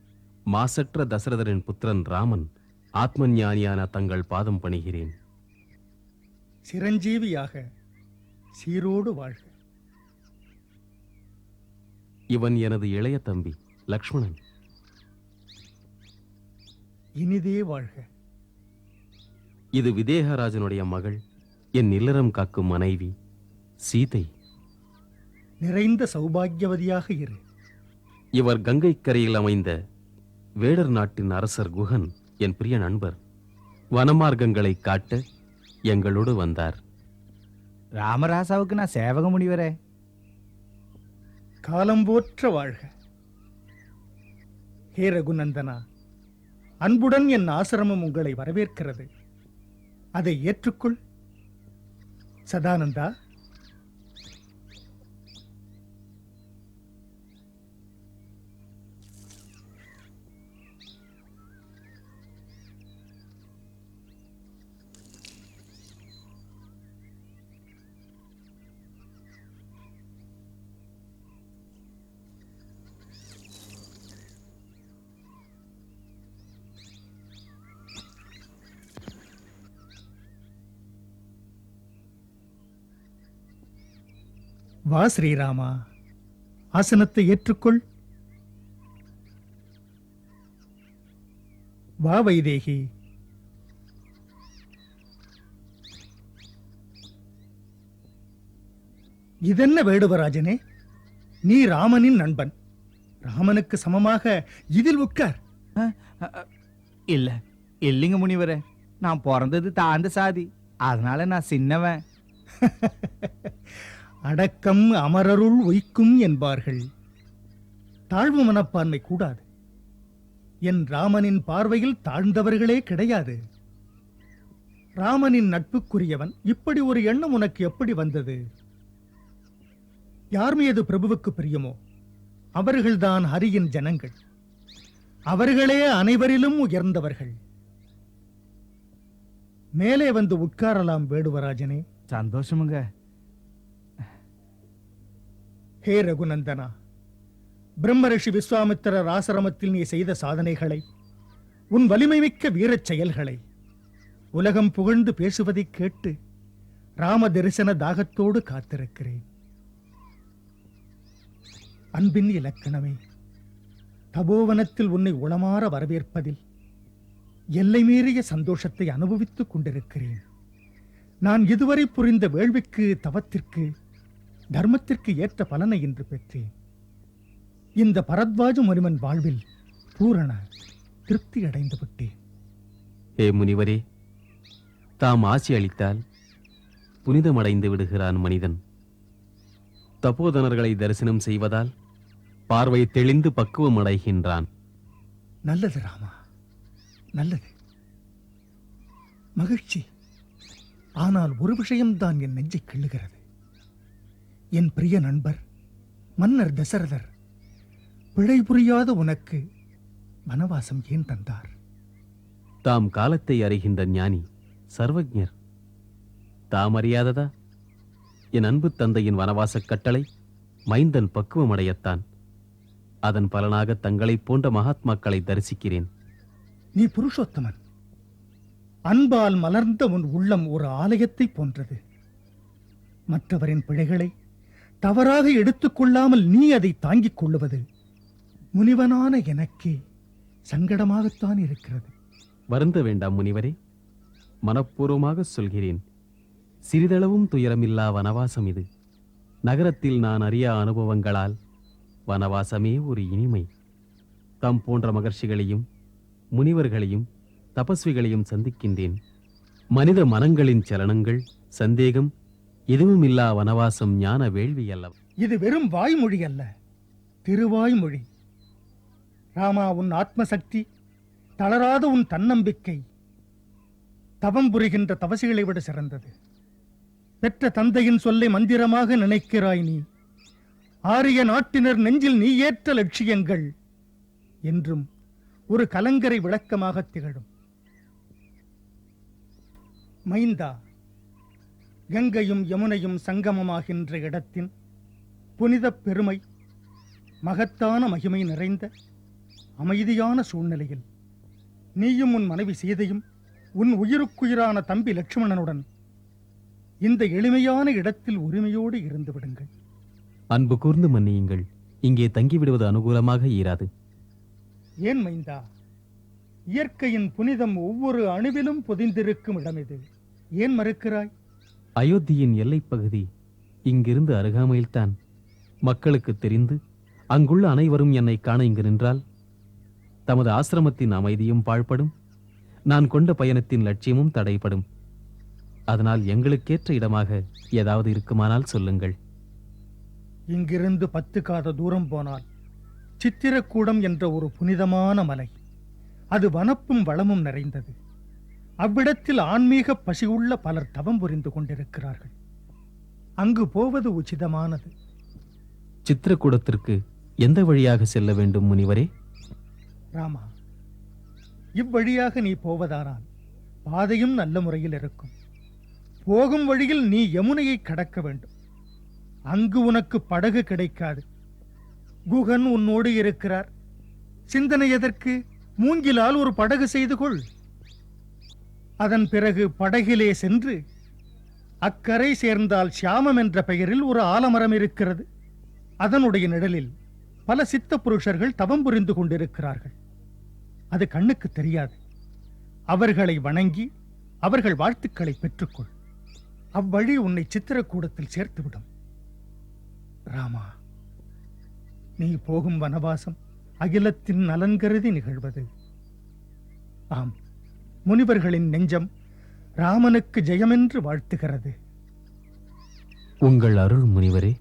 மாசற்ற தசரதரின் புத்திரன் ராமன் ஆத்மஞானியான தங்கள் பாதம் பணிகிறேன். சிரஞ்சீவியாக சீரோடு வாழ்க. இவன் எனது இளைய தம்பி லக்ஷ்மணன். இனிதே வாழ்க. இது விதேகராஜனுடைய மகள், என் இல்லறம் காக்கும் மனைவி சீதை. நிறைந்த சௌபாகியவதியாக இரு. இவர் கங்கை கரையில் அமைந்த வேடர் நாட்டின் அரசர் குஹன், என் பிரிய நண்பர். வனமார்க்கங்களை காட்ட எங்களோடு வந்தார். ராமராசாவுக்கு நான் சேவக முனிவரே. காலம் போற்ற வாழ்க. ஹே ரகுநந்தனா, அன்புடன் என் ஆசிரமம் உங்களை வரவேற்கிறது. அதை ஏற்றுக்கொள். சதானந்தா, வா ஸ்ரீராமா, ஆசனத்தை ஏற்றுக்கொள். வா வைதேகி. இதென்ன வேடுவராஜனே, நீ ராமனின் நண்பன். ராமனுக்கு சமமாக இதில் உட்கார். இல்ல இல்லைங்க முனிவரே, நான் பிறந்தது தாழ்ந்த சாதி, அதனால நான் சின்னவன். அடக்கம் அமரருள் உய்க்கும் என்பார்கள். தாழ்வு மனப்பான்மை கூடாது. என் ராமனின் பார்வையில் தாழ்ந்தவர்களே கிடையாது. ராமனின் நட்புக்குரியவன். இப்படி ஒரு எண்ணம் உனக்கு எப்படி வந்தது? யார் மீது பிரபுவுக்கு பிரியமோ அவர்கள்தான் ஹரியின் ஜனங்கள். அவர்களே அனைவரிலும் உயர்ந்தவர்கள். மேலே வந்து உட்காரலாம் வேடுவராஜனே. சந்தோஷமுங்க. ஹே ரகுநந்தனா, பிரம்மரிஷி விஸ்வாமித்திரர் ஆசிரமத்தில் நீ செய்த சாதனைகளை, உன் வலிமைமிக்க வீரச் செயல்களை உலகம் புகழ்ந்து பேசுவதைக் கேட்டு ராம தரிசன தாகத்தோடு காத்திருக்கிறேன். அன்பின் இலக்கணமே, தபோவனத்தில் உன்னை உளமாற வரவேற்பதில் எல்லை மீறிய சந்தோஷத்தை அனுபவித்துக் கொண்டிருக்கிறேன். நான் இதுவரை புரிந்த வேள்விக்கு, தவத்திற்கு, தர்மத்திற்கு ஏற்ற பலனை இன்று பெற்றேன். இந்த பரத்வாஜ முனிவன் வாழ்வில் பூரண திருப்தி அடைந்து விட்டேன். ஹே முனிவரே, தாம் ஆசி அளித்தால் புனிதமடைந்து விடுகிறான் மனிதன். தபோதனர்களை தரிசனம் செய்வதால் பார்வை தெளிந்து பக்குவம் அடைகின்றான். நல்லது ராமா, நல்லது. மகிழ்ச்சி. ஆனால் ஒரு விஷயம்தான் என் நெஞ்சை கிள்ளுகிறது. என் பிரிய நண்பர் மன்னர் தசரதர் பிழை புரியாத உனக்கு வனவாசம் ஏன் தந்தார்? தாம் காலத்தை அறிகின்ற ஞானி, சர்வஜர். தாம் அறியாததா? என் அன்பு தந்தையின் வனவாசக் கட்டளை மைந்தன் பக்குவமடையத்தான். அதன் பலனாக தங்களைப் போன்ற மகாத்மாக்களை தரிசிக்கிறேன். நீ புருஷோத்தமன். அன்பால் மலர்ந்த உன் உள்ளம் ஒரு ஆலயத்தை போன்றது. மற்றவரின் பிழைகளை தவறாக எடுத்துக்கொள்ளாமல் நீ அதை தாங்கிக் கொள்ளுவது முனிவனான எனக்கே சங்கடமாகத்தான் இருக்கிறது. வருந்த வேண்டாம் முனிவரே, மனப்பூர்வமாக சொல்கிறேன். சிறிதளவும் துயரமில்லா வனவாசம் இது. நகரத்தில் நான் அறியா அனுபவங்களால் வனவாசமே ஒரு இனிமை. தம் போன்ற மகர்ஷிகளையும் முனிவர்களையும் தபஸ்விகளையும் சந்திக்கின்றேன். மனித மனங்களின் சலனங்கள், சந்தேகம் எதுவுமில்லா வனவாசம் ஞான வேள்வி அல்ல. இது வெறும் வாய்மொழி அல்ல, திருவாய்மொழி. ராமா, உன் ஆத்மசக்தி, தளராத உன் தன்னம்பிக்கை தவம் புரிகின்ற தவசிகளை விட சிறந்தது. பெற்ற தந்தையின் சொல்லை மந்திரமாக நினைக்கிறாய் நீ. ஆரிய நாட்டினர் நெஞ்சில் நீ ஏற்ற லட்சியங்கள் என்றும் ஒரு கலங்கரை விளக்கமாக திகழும். மைந்தா, கங்கையும் யமுனையும் சங்கமமாகின்ற இடத்தின் புனித பெருமை, மகத்தான மகிமை நிறைந்த அமைதியான சூழ்நிலையில் நீயும் உன் மனைவி சீதையும் உன் உயிருக்குயிரான தம்பி லட்சுமணனுடன் இந்த எளிமையான இடத்தில் உரிமையோடு இருந்து விடுங்கள். அன்பு கூர்ந்து மன்னியுங்கள். இங்கே தங்கிவிடுவது அனுகூலமாக ஈராது. ஏன் மைந்தா? இயற்கையின் புனிதம் ஒவ்வொரு அணுவிலும் பொதிந்திருக்கும் இடம் இது. ஏன் மறுக்கிறாய்? அயோத்தியின் எல்லைப்பகுதி இங்கிருந்து அருகாமையில்தான். மக்களுக்கு தெரிந்து அங்குள்ள அனைவரும் என்னை காண இங்கு நின்றால் தமது ஆசிரமத்தின் அமைதியும் பாழ்படும். நான் கொண்ட பயணத்தின் லட்சியமும் தடைப்படும். அதனால் எங்களுக்கேற்ற இடமாக ஏதாவது இருக்குமானால் சொல்லுங்கள். இங்கிருந்து 10 காத தூரம் போனால் சித்திரக்கூடம் என்ற ஒரு புனிதமான மலை. அது வனப்பும் வளமும் நிறைந்தது. அவ்விடத்தில் ஆன்மீக பசியுள்ள பலர் தவம் புரிந்து கொண்டிருக்கிறார்கள். அங்கு போவது உச்சிதமானது. சித்திரக்கூடத்திற்கு எந்த வழியாக செல்ல வேண்டும் முனிவரே? ராமா, இவ்வழியாக நீ போவதானால் பாதையும் நல்ல முறையில் இருக்கும். போகும் வழியில் நீ யமுனையை கடக்க வேண்டும். அங்கு உனக்கு படகு கிடைக்காது. குகன் உன்னோடு இருக்கிறார். சிந்தனை எதற்கு? மூங்கிலால் ஒரு படகு செய்து கொள். அதன் பிறகு படகிலே சென்று அக்கரை சேர்ந்தால் சியாமம் என்ற பெயரில் ஒரு ஆலமரம் இருக்கிறது. அதனுடைய நிழலில் பல சித்த புருஷர்கள் தவம் புரிந்து கொண்டிருக்கிறார்கள். அது கண்ணுக்கு தெரியாது. அவர்களை வணங்கி அவர்கள் வாழ்த்துக்களை பெற்றுக்கொள். அவ்வழி உன்னை சித்திரக்கூடத்தில் சேர்த்துவிடும். ராமா, நீ போகும் வனவாசம் அகிலத்தின் நலன் கருதி நிகழ்வது. ஆம், முனிவர்களின் நெஞ்சம் ராமனுக்கு ஜெயமென்று வாழ்த்துகிறது. உங்கள் அருள் முனிவரே.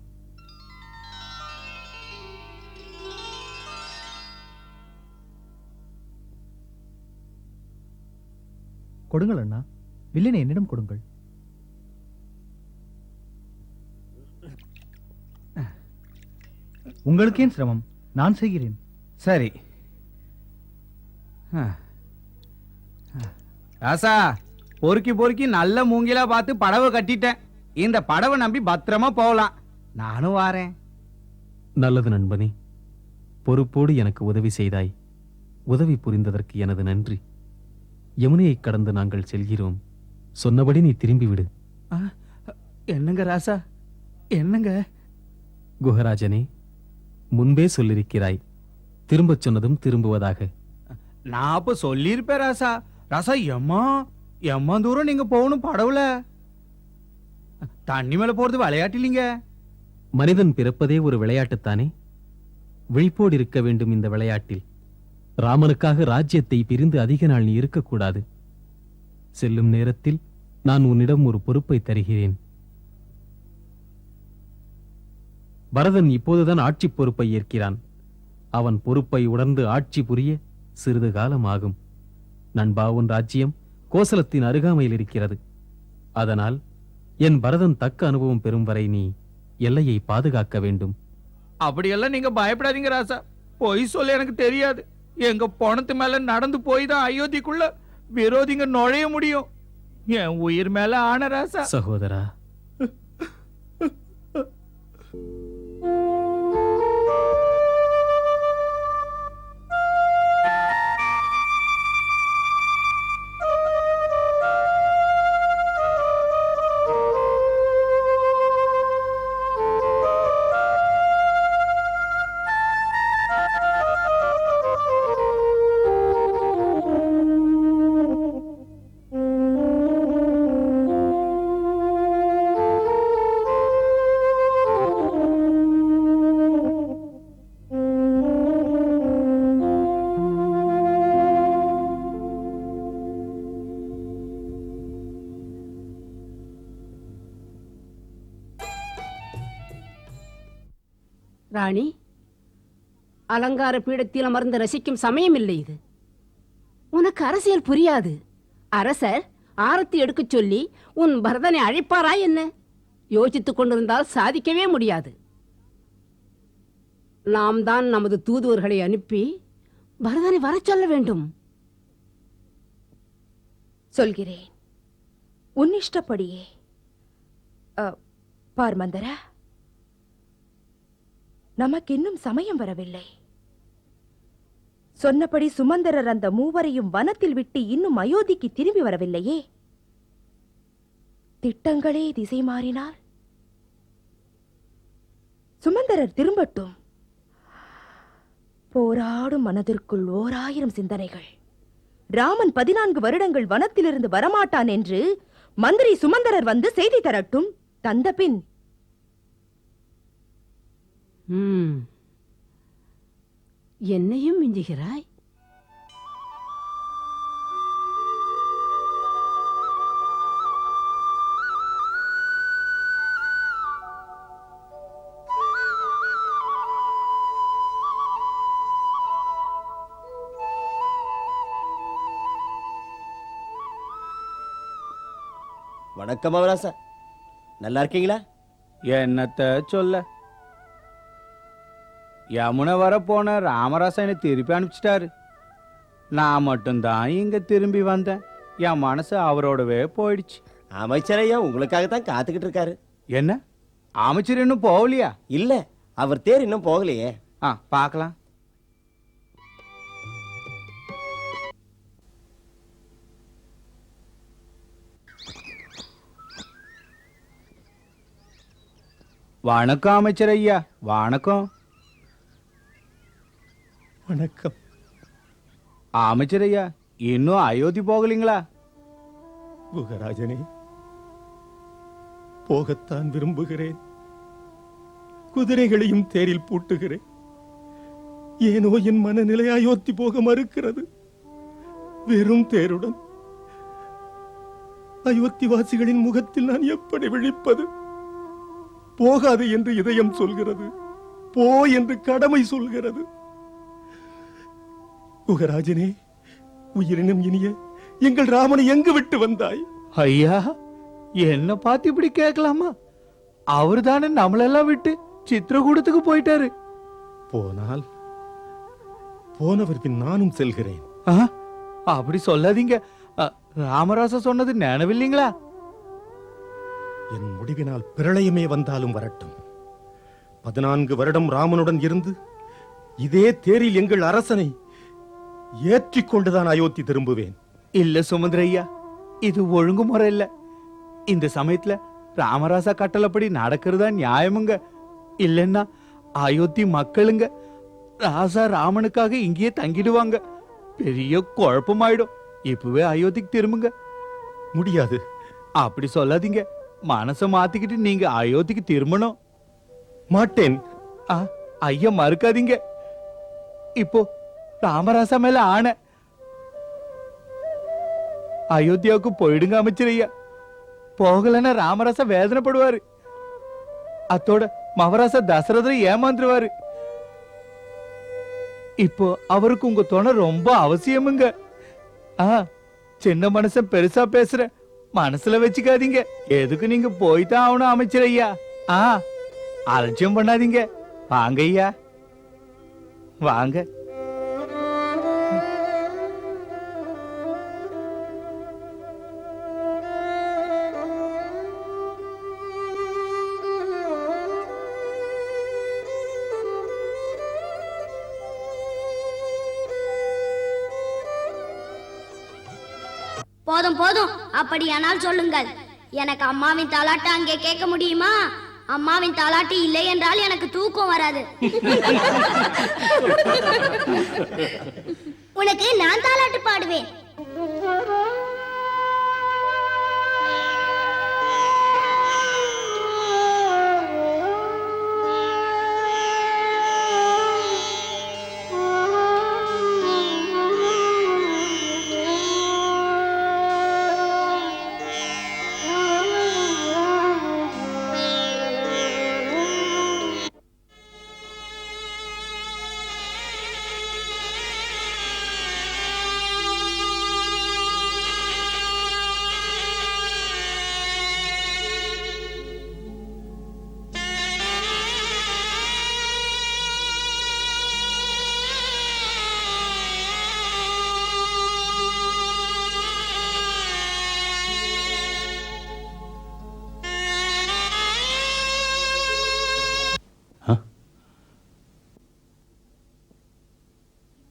கொடுங்கள் அண்ணா, வில்லினை என்னிடம் கொடுங்கள். உங்களுக்கு ஏன் சிரமம்? நான் செய்கிறேன். சரி. ராசா, பொறுக்கி பொறுக்கி நல்ல மூங்கிலா பார்த்து படவை கட்டிட்டேன். இந்த படவை நம்பி பத்திரமா போகலாம். நானும் வாரேன். நல்லது நண்பனே, பொறுப்போடு எனக்கு உதவி செய்தாய். உதவி புரிந்ததற்கு எனது நன்றி. யமுனையை கடந்து நாங்கள் செல்கிறோம். சொன்னபடி நீ திரும்பிவிடு. என்னங்க ராசா, என்னங்க? குஹராஜனே, முன்பே சொல்லிருக்கிறாய், திரும்பச் சொன்னதும் திரும்புவதாக. நான் அப்ப சொல்லியிருப்பேன் ராசா. ராசா, எம்மா தூரம் நீங்க போகணும் படவுல. தண்ணி மேல போறது விளையாட்டிலிங்க. மனிதன் பிறப்பதே ஒரு விளையாட்டுத்தானே. விழிப்போடு இருக்க வேண்டும் இந்த விளையாட்டில். ராமனுக்காக ராஜ்யத்தை பிரிந்து அதிக நாள் நீ இருக்கக்கூடாது. செல்லும் நேரத்தில் நான் உன்னிடம் ஒரு பொறுப்பை தருகிறேன். பரதன் இப்போதுதான் ஆட்சி பொறுப்பை ஏற்கிறான். அவன் பொறுப்பை உணர்ந்து ஆட்சி புரிய சிறிது காலம் ஆகும். நண்பா, உன் ராஜ்யம் கோசலத்தின் அருகாமையில் இருக்கிறது. அதனால் என் பரதன் தக்க அனுபவம் பெறும் வரை நீ எல்லையை பாதுகாக்க வேண்டும். அப்படியெல்லாம் நீங்க பயப்படாதீங்க ராசா. பொய் சொல்ல எனக்கு தெரியாது. எங்க பணத்து மேல நடந்து போய் தான் அயோத்திக்குள்ள விரோதிங்க நுழைய முடியும். என் உயிர் மேல ஆன ராசா. சகோதரா, ராணி, அலங்கார பீடத்தில் அமர்ந்து ரசிக்கும் சமயம் இல்லை இது. உனக்கு அரசியல் புரியாது. அரசர் ஆரத்தி எடுக்கச் சொல்லி உன் பரதனை அழைப்பாரா என்ன? யோசித்துக் கொண்டிருந்தால் சாதிக்கவே முடியாது. நாம் தான் நமது தூதுவர்களை அனுப்பி பரதனை வரச் சொல்ல வேண்டும். சொல்கிறேன், உன் இஷ்டப்படியே. பார்மந்தரா, நமக்கு இன்னும் சமயம் வரவில்லை. சொன்னபடி சுமந்தரர் அந்த மூவரையும் வனத்தில் விட்டு இன்னும் அயோத்திக்கு திரும்பி வரவில்லையே. திட்டங்களே திசை மாறினால் சுமந்தரர் திரும்பட்டும். போராடும் மனதிற்குள் 1000 சிந்தனைகள். ராமன் 14 வருடங்கள் வனத்திலிருந்து வரமாட்டான் என்று மந்திரி சுமந்தரர் வந்து செய்தி தரட்டும். தந்த பின் என்னையும் மிஞ்சுகிறாய். வணக்கம் மகராசா, நல்லா இருக்கீங்களா? என்னத்த சொல்ல, யமுனை வர போன ராமராசா என்னை திருப்பி அனுப்பிச்சிட்டாரு. நான் மட்டும்தான் இங்க திரும்பி வந்தேன். என் மனசு அவரோடவே போயிடுச்சு. அமைச்சரையா உங்களுக்காகத்தான் காத்துக்கிட்டு இருக்காரு. என்ன, அமைச்சர் இன்னும் போகலையா? இல்ல, அவர் தேர் இன்னும் போகலையே. பார்க்கலாம். வணக்கம் அமைச்சர் ஐயா. வணக்கம். வணக்கம் அமைச்சர் ஐயா, இன்னும் அயோத்தி போகலீங்களா? குகராஜனே, போகத்தான் விரும்புகிறேன். குதிரைகளையும் தேரில் பூட்டுகிறேன். ஏனோ என் மனநிலை அயோத்தி போக மறுக்கிறது. வெறும் தேருடன் அயோத்தி வாசிகளின் முகத்தில் நான் எப்படி விழிப்பது? போகாது என்று இதயம் சொல்கிறது, போ என்று கடமை சொல்கிறது. குகராஜனே, உயிரினும் இனிய எங்கள் ராமனை எங்கு விட்டு வந்தாய்? ஐயா, என்ன பார்த்து இப்படி கேட்கலாமா? அவரு தானே நம்மளெல்லாம் விட்டு சித்திரகூடத்துக்கு போயிட்டாரு. போனால் போனவர் பின் நானும் செல்கிறேன். அப்படி சொல்லாதீங்க. ராமராசா சொன்னது நினைவில்லைங்களா? என் முடிவினால் பிரளயமே வந்தாலும் வரட்டும். 14 வருடம் ராமனுடன் இருந்து இதே தேரில் எங்கள் அரசனை ஏற்றிக் கொண்டுதான் அயோத்தி திரும்புவேன். இல்ல சுமந்திரையா, இது ஒழுங்குமுறை இல்ல. இந்த சமயத்துல ராமராசா கட்டளப்படி நடக்கிறதா நியாயமுங்க. இல்லைன்னா அயோத்தி மக்களுங்க ராசா ராமனுக்காக இங்கேயே தங்கிடுவாங்க. பெரிய குழப்பமாயிடும். இப்பவே அயோத்திக்கு திரும்புங்க. முடியாது. அப்படி சொல்லாதீங்க. மனச மாத்திக்கிட்டு நீங்க அயோத்திக்கு திரும்பணும். மாட்டேன். ஐயா, மறுக்காதீங்க. இப்போ ராமராசா மேல ஆணை. அயோத்தியாவுக்கு போயிடுங்க அமைச்சர் ஐயா. போகலன்னா ராமராசா வேதனைப்படுவாரு. அத்தோட மவராசா தசரதரை ஏமாந்துருவாரு. இப்போ அவருக்கு உங்க துணை ரொம்ப அவசியமுங்க. சின்ன மனுஷன் பெருசா பேசுற, மனசுல வச்சுக்காதீங்க. எதுக்கு நீங்க போய்தான் ஆகணும் அமைச்சர் ஐயா. அலட்சியம் பண்ணாதீங்க. வாங்க ஐயா, வாங்க. போதும் போதும், அப்படியானால் சொல்லுங்கள். எனக்கு அம்மாவின் தாலாட்டு அங்கே கேட்க முடியுமா? அம்மாவின் தாலாட்டு இல்லை என்றால் எனக்கு தூக்கம் வராது. உனக்கு நான் தாலாட்டு பாடுவேன்.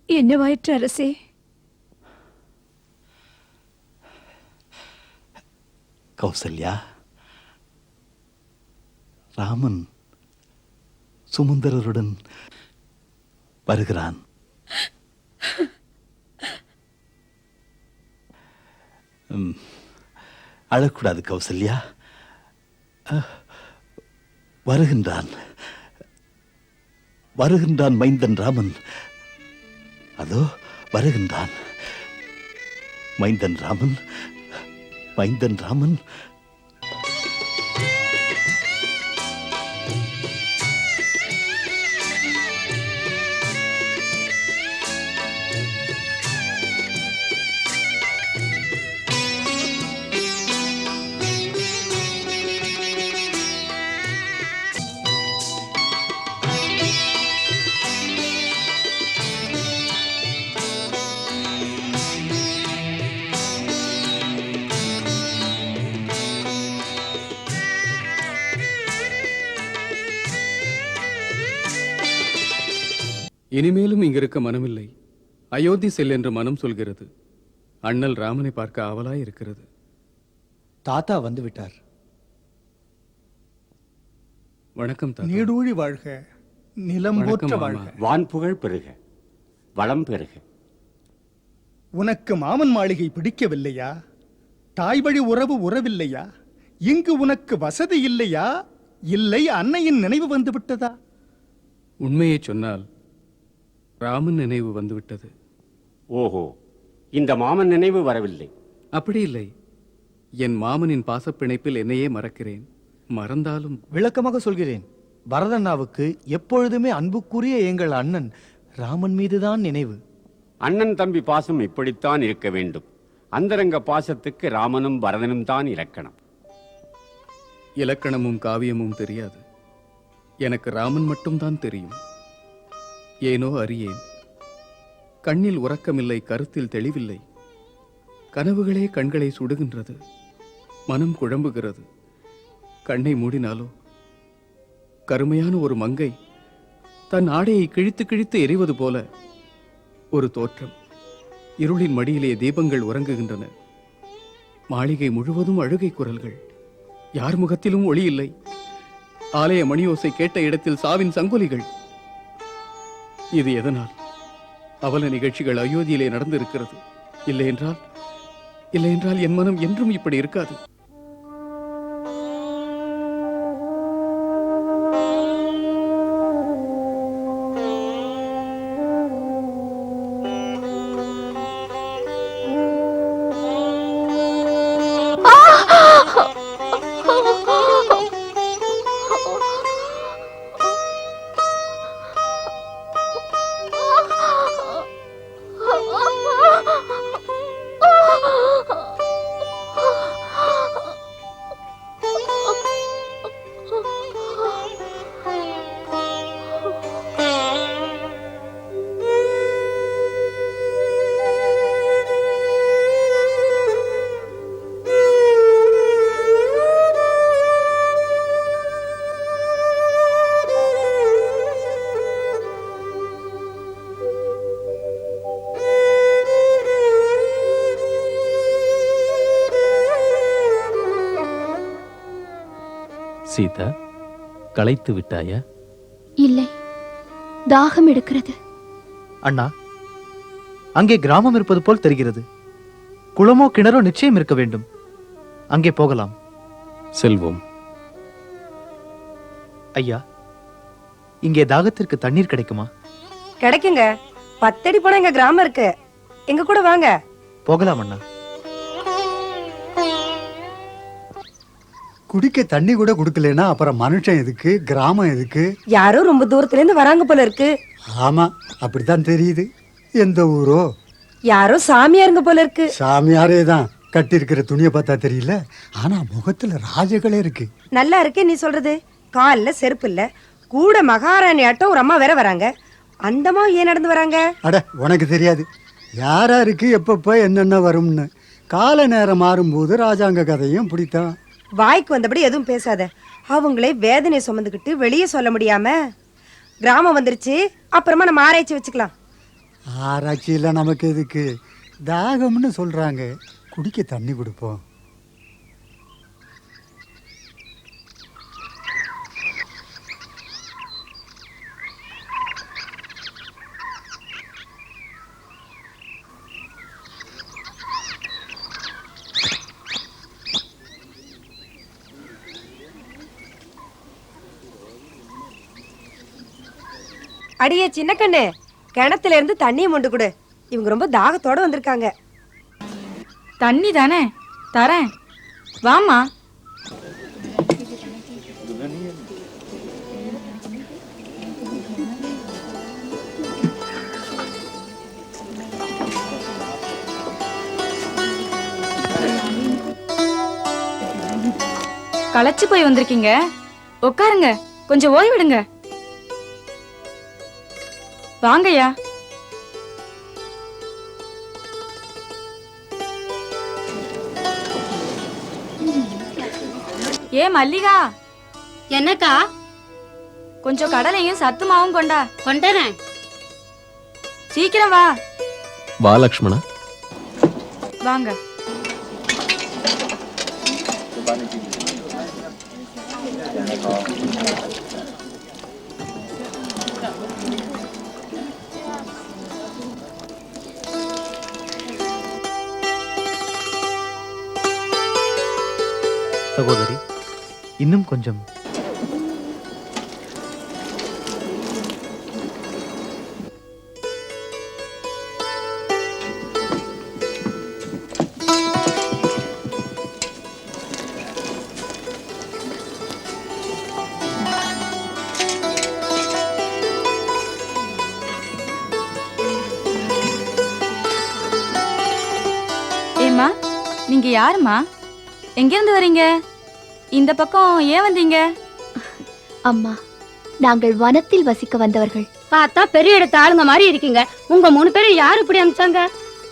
என்னவாயிற்று அரசே? கௌசல்யா, ராமன் சுமந்தரருடன் வருகிறான். அழக்கூடாது கௌசல்யா. வருகின்றான், வருகின்றான் மைந்தன் ராமன். அதோ வருகின்றான் மைந்தன் ராமன். மைந்தன் ராமன். இனிமேலும் இங்கிருக்க மனமில்லை. அயோத்தி செல் என்று மனம் சொல்கிறது. அண்ணல் ராமனை பார்க்க ஆவலாய் இருக்கிறது. தாத்தா வந்து விட்டார். வணக்கம் தாத்தா. நீடூழி வாழ்க, நிலம் போற்ற வணக்கம் வாழ்க. மாமா. வான்புகழ் பெருக, வளம் பெருக. உனக்கு மாமன் மாளிகை பிடிக்கவில்லையா? தாய் வழி உறவு உறவில்லையா? இங்கு உனக்கு வசதி இல்லையா? இல்லை அன்னையின் நினைவு வந்து விட்டதா? உண்மையை சொன்னால் ராமன் நினைவு வந்துவிட்டது. ஓஹோ, இந்த மாமன் நினைவு வரவில்லை. அப்படி இல்லை. என் மாமனின் பாசப்பிணைப்பில் என்னையே மறக்கிறேன். மறந்தாலும் விளக்கமாக சொல்கிறேன். பரதண்ணாவுக்கு எப்பொழுதுமே அன்புக்குரிய எங்கள் அண்ணன் ராமன் மீதுதான் நினைவு. அண்ணன் தம்பி பாசம் இப்படித்தான் இருக்க வேண்டும். அந்தரங்க பாசத்துக்கு ராமனும் பரதனும் தான் இலக்கணம். இலக்கணமும் காவியமும் தெரியாது. எனக்கு ராமன் மட்டும்தான் தெரியும். ஏனோ அறியேன். கண்ணில் உறக்கமில்லை, கருத்தில் தெளிவில்லை. கனவுகளே கண்களை சுடுகின்றது. மனம் குழம்புகிறது. கண்ணை மூடினாலோ கருமையான ஒரு மங்கை தன் ஆடையை கிழித்து கிழித்து எறிவது போல ஒரு தோற்றம். இருளின் மடியிலே தீபங்கள் உறங்குகின்றன. மாளிகை முழுவதும் அழுகை குரல்கள். யார் முகத்திலும் ஒளி இல்லை. ஆலய மணியோசை கேட்ட இடத்தில் சாவின் சங்கொலிகள். இது எதனால்? அவல நிகழ்ச்சிகள் அயோத்தியிலே நடந்திருக்கிறது. இல்லை என்றால் என் மனம் என்றும் இப்படி இருக்காது. சீதா, களைத்து விட்டாயா? இல்லை, தாகம் எடுக்கிறது. அண்ணா, அங்கே கிராமம் இருப்பது போல் தெரிகிறது. குளமோ கிணறோ நிச்சயம் இருக்க வேண்டும். அங்கே போகலாம். செல்வோம். ஐயா, இங்கே தாகத்திற்கு தண்ணீர் கிடைக்குமா? கிடைக்குங்க. 10 அடி போனா எங்க கிராமம் இருக்கு. எங்க கூட வாங்க. போகலாம் அண்ணா. குடிக்க தண்ணி கூட குடுக்கலனா அப்புறம் மனுஷன் எதுக்கு, கிராமம் எதுக்கு? யாரோ ரொம்ப தூரத்துல இருந்து வராங்க போல இருக்கு. ஆமா, அப்படித்தான் தெரியுது. எந்த ஊரோ? யாரோ சாமியாருங்க போல இருக்கு. சாமியாரே தான். கட்டி இருக்கிற துணியை பார்த்தா தெரியல. ஆனா முகத்துல ராஜகளே இருக்கு. நல்லா இருக்கே நீ சொல்றது. கால்ல செருப்பு இல்ல, கூட மகாராணி ஆட்டம் ஒரு அம்மா வேற வராங்க. அந்தமா ஏன் நடந்து வராங்க? அட, உனக்கு தெரியாது யாராருக்கு எப்பப்ப என்னென்ன வரும்னு. கால நேரம் மாறும்போது ராஜாங்க கதையும் பிடித்தான். வாய்க்கு வந்தபடி எதுவும் பேசாத. அவங்களே வேதனை சுமந்துக்கிட்டு வெளியே சொல்ல முடியாம கிராமம் வந்துருச்சு. அப்புறமா நம்ம ஆராய்ச்சி வச்சுக்கலாம். ஆராய்ச்சியில நமக்கு எதுக்கு? தாகம்னு சொல்றாங்க, குடிக்க தண்ணி கொடுப்போம். அடியே சின்ன கண்ணு, கிணத்துல இருந்து தண்ணியை மொண்டு கொடு. இவங்க ரொம்ப தாகத்தோட வந்திருக்காங்க. தண்ணி தானே தரேன், வாமா. களைச்சு போய் வந்திருக்கீங்க, உட்காருங்க, கொஞ்சம் ஓய்விடுங்க. வாங்கய்யா. ஏ மல்லிகா. என்னக்கா? கொஞ்சம் கடலையும் சத்து மாவும் கொண்டா. கொண்டுறேன். சீக்கிரம் வா. வா லக்ஷ்மணா. வாங்க. சகோதரி, இன்னும் கொஞ்சம். ஏம்மா, நீங்க யாருமா? எங்கிருந்து வரீங்க? இந்த பக்கம் ஏன் வந்தீங்க? அம்மா, நாங்கள் வனத்தில் வசிக்க வந்தவர்கள். பார்த்தா பெரிய இடத்து ஆளுங்க மாதிரி இருக்கீங்க. உங்க 3 பேரும் யாரு இப்படி அனுப்பிச்சாங்க?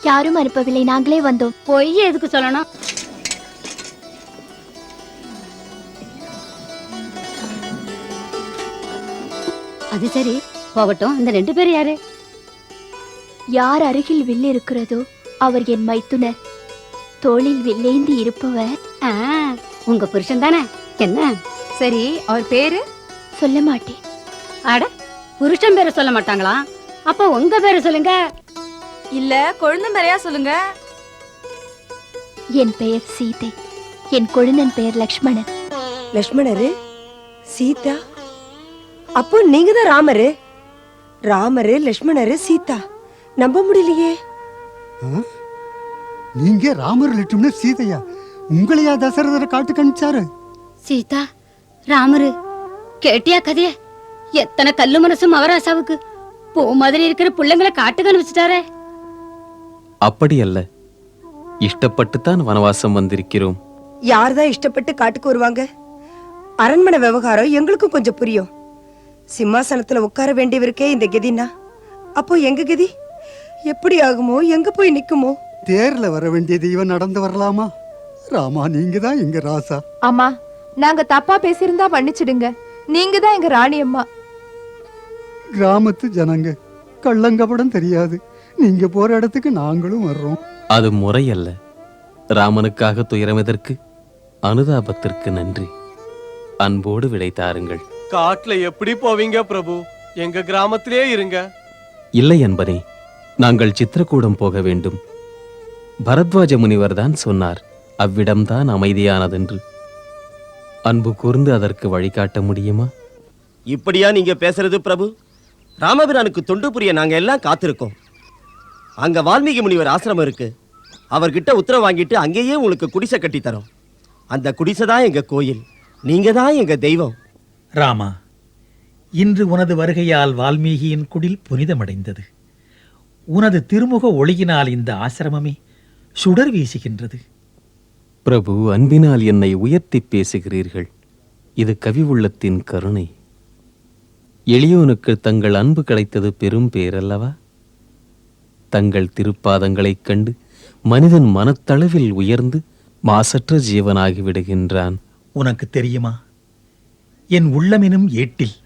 யாரும் அனுப்பவில்லை, நாங்களே வந்தோம். பொய் எதுக்கு சொல்லணும்? அது சரி, போகட்டும். இந்த 2 பேரும் யாரு? யார் அருகில் வில் இருக்கிறதோ அவர் என் மைத்துனர். தோளில் வில்லேந்தி இருப்பவர் உங்க புருஷன் தானே? என்ன சரி, அவர் பேரு? சொல்ல மாட்டேன். அட, புருஷன் பேரை சொல்ல மாட்டாங்களா? அப்ப உங்க பேரை சொல்லுங்க. இல்ல, கொழுந்தம்பரையா சொல்லுங்க. என் பெயர் சீதை. என் கொழுந்தன் பெயர் லக்ஷ்மணன். லக்ஷ்மணரு, சீதா, அப்போ நீங்க தான் ராமரு. ராமரு, லக்ஷ்மணரு, சீதா. நம்ப முடியலையே. நீங்க ராமர் லட்சுமண சீதையா? உங்களையா தசரதரை காட்டு கணிச்சாரு? சீதா, ராமரு, கேட்டியா கதைய? எத்தனை கல்லு மனசு மவராசாவுக்கு. பூ மாதிரி இருக்கிற பிள்ளைங்களை காட்டுக்கு அனுப்பிச்சிட்டாரே. அப்படி அல்ல, இஷ்டப்பட்டுத்தான் வனவாசம் வந்திருக்கிறோம். யார்தான் இஷ்டப்பட்டு காட்டுக்கு வருவாங்க? அரண்மனை விவகாரம் எங்களுக்கும் கொஞ்சம் புரியும். சிம்மாசனத்துல உட்கார வேண்டியவருக்கே இந்த கதினா, அப்போ எங்க கதி எப்படி ஆகுமோ? எங்க போய் நிக்குமோ? தேர்ல வர வேண்டிய தெய்வம் நடந்து வரலாமா? ராமா, நீங்க தான் எங்க ராசா. அம்மா, நாங்க தப்பா பேசியிருந்தா மன்னிச்சிடுங்க. நீங்க தான் எங்க ராணி அம்மா. கிராமத்து ஜனங்க, கள்ளங்கபடம் தெரியாது. நீங்க போற இடத்துக்கு நாங்களும் வர்றோம். அது முறையல்ல. ராமனுக்காக துயரம் எதற்கு? அனுதாபத்திற்கு நன்றி. அன்போடு விடை தாருங்கள். காட்டுல எப்படி போவீங்க பிரபு? எங்க கிராமத்திலே இருங்க. இல்லை என்பனே, நாங்கள் சித்திரக்கூடம் போக வேண்டும். பரத்வாஜ முனிவர் தான் சொன்னார், அவ்விடம்தான் அமைதியானதென்று. அன்பு கூர்ந்து அதற்கு வழிகாட்ட முடியுமா? இப்படியா நீங்க பேசுறது பிரபு? ராமபிரானுக்கு தொண்டு புரிய நாங்க எல்லாம் காத்திருக்கோம். அங்க வால்மீகி முனிவர் ஆசிரமம் இருக்கு. அவர்கிட்ட உத்தரவு வாங்கிட்டு அங்கேயே உங்களுக்கு குடிசை கட்டி தரோம். அந்த குடிசை தான் எங்க கோயில். நீங்க தான் எங்க தெய்வம். ராமா, இன்று உனது வருகையால் வால்மீகியின் குடில் புனிதமடைந்தது. உனது திருமுக ஒளியினால் இந்த ஆசிரமமே சுடர் வீசுகின்றது. பிரபு, அன்பினால் என்னை உயர்த்தி பேசுகிறீர்கள். இது கவி உள்ளத்தின் கருணை. எளியோனுக்கு தங்கள் அன்பு கிடைத்தது பெரும் பேரல்லவா? தங்கள் திருப்பாதங்களைக் கண்டு மனிதன் மனத்தளவில் உயர்ந்து மாசற்ற ஜீவனாகி விடுகின்றான். உனக்கு தெரியுமா, என் உள்ளமெனும் ஏட்டில்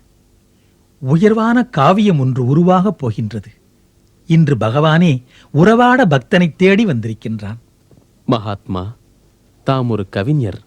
உயர்வான காவியம் ஒன்று உருவாகப் போகின்றது. இன்று பகவானே உறவாட பக்தனை தேடி வந்திருக்கின்றான். மகாத்மா, தாம் ஒரு கவிஞர்.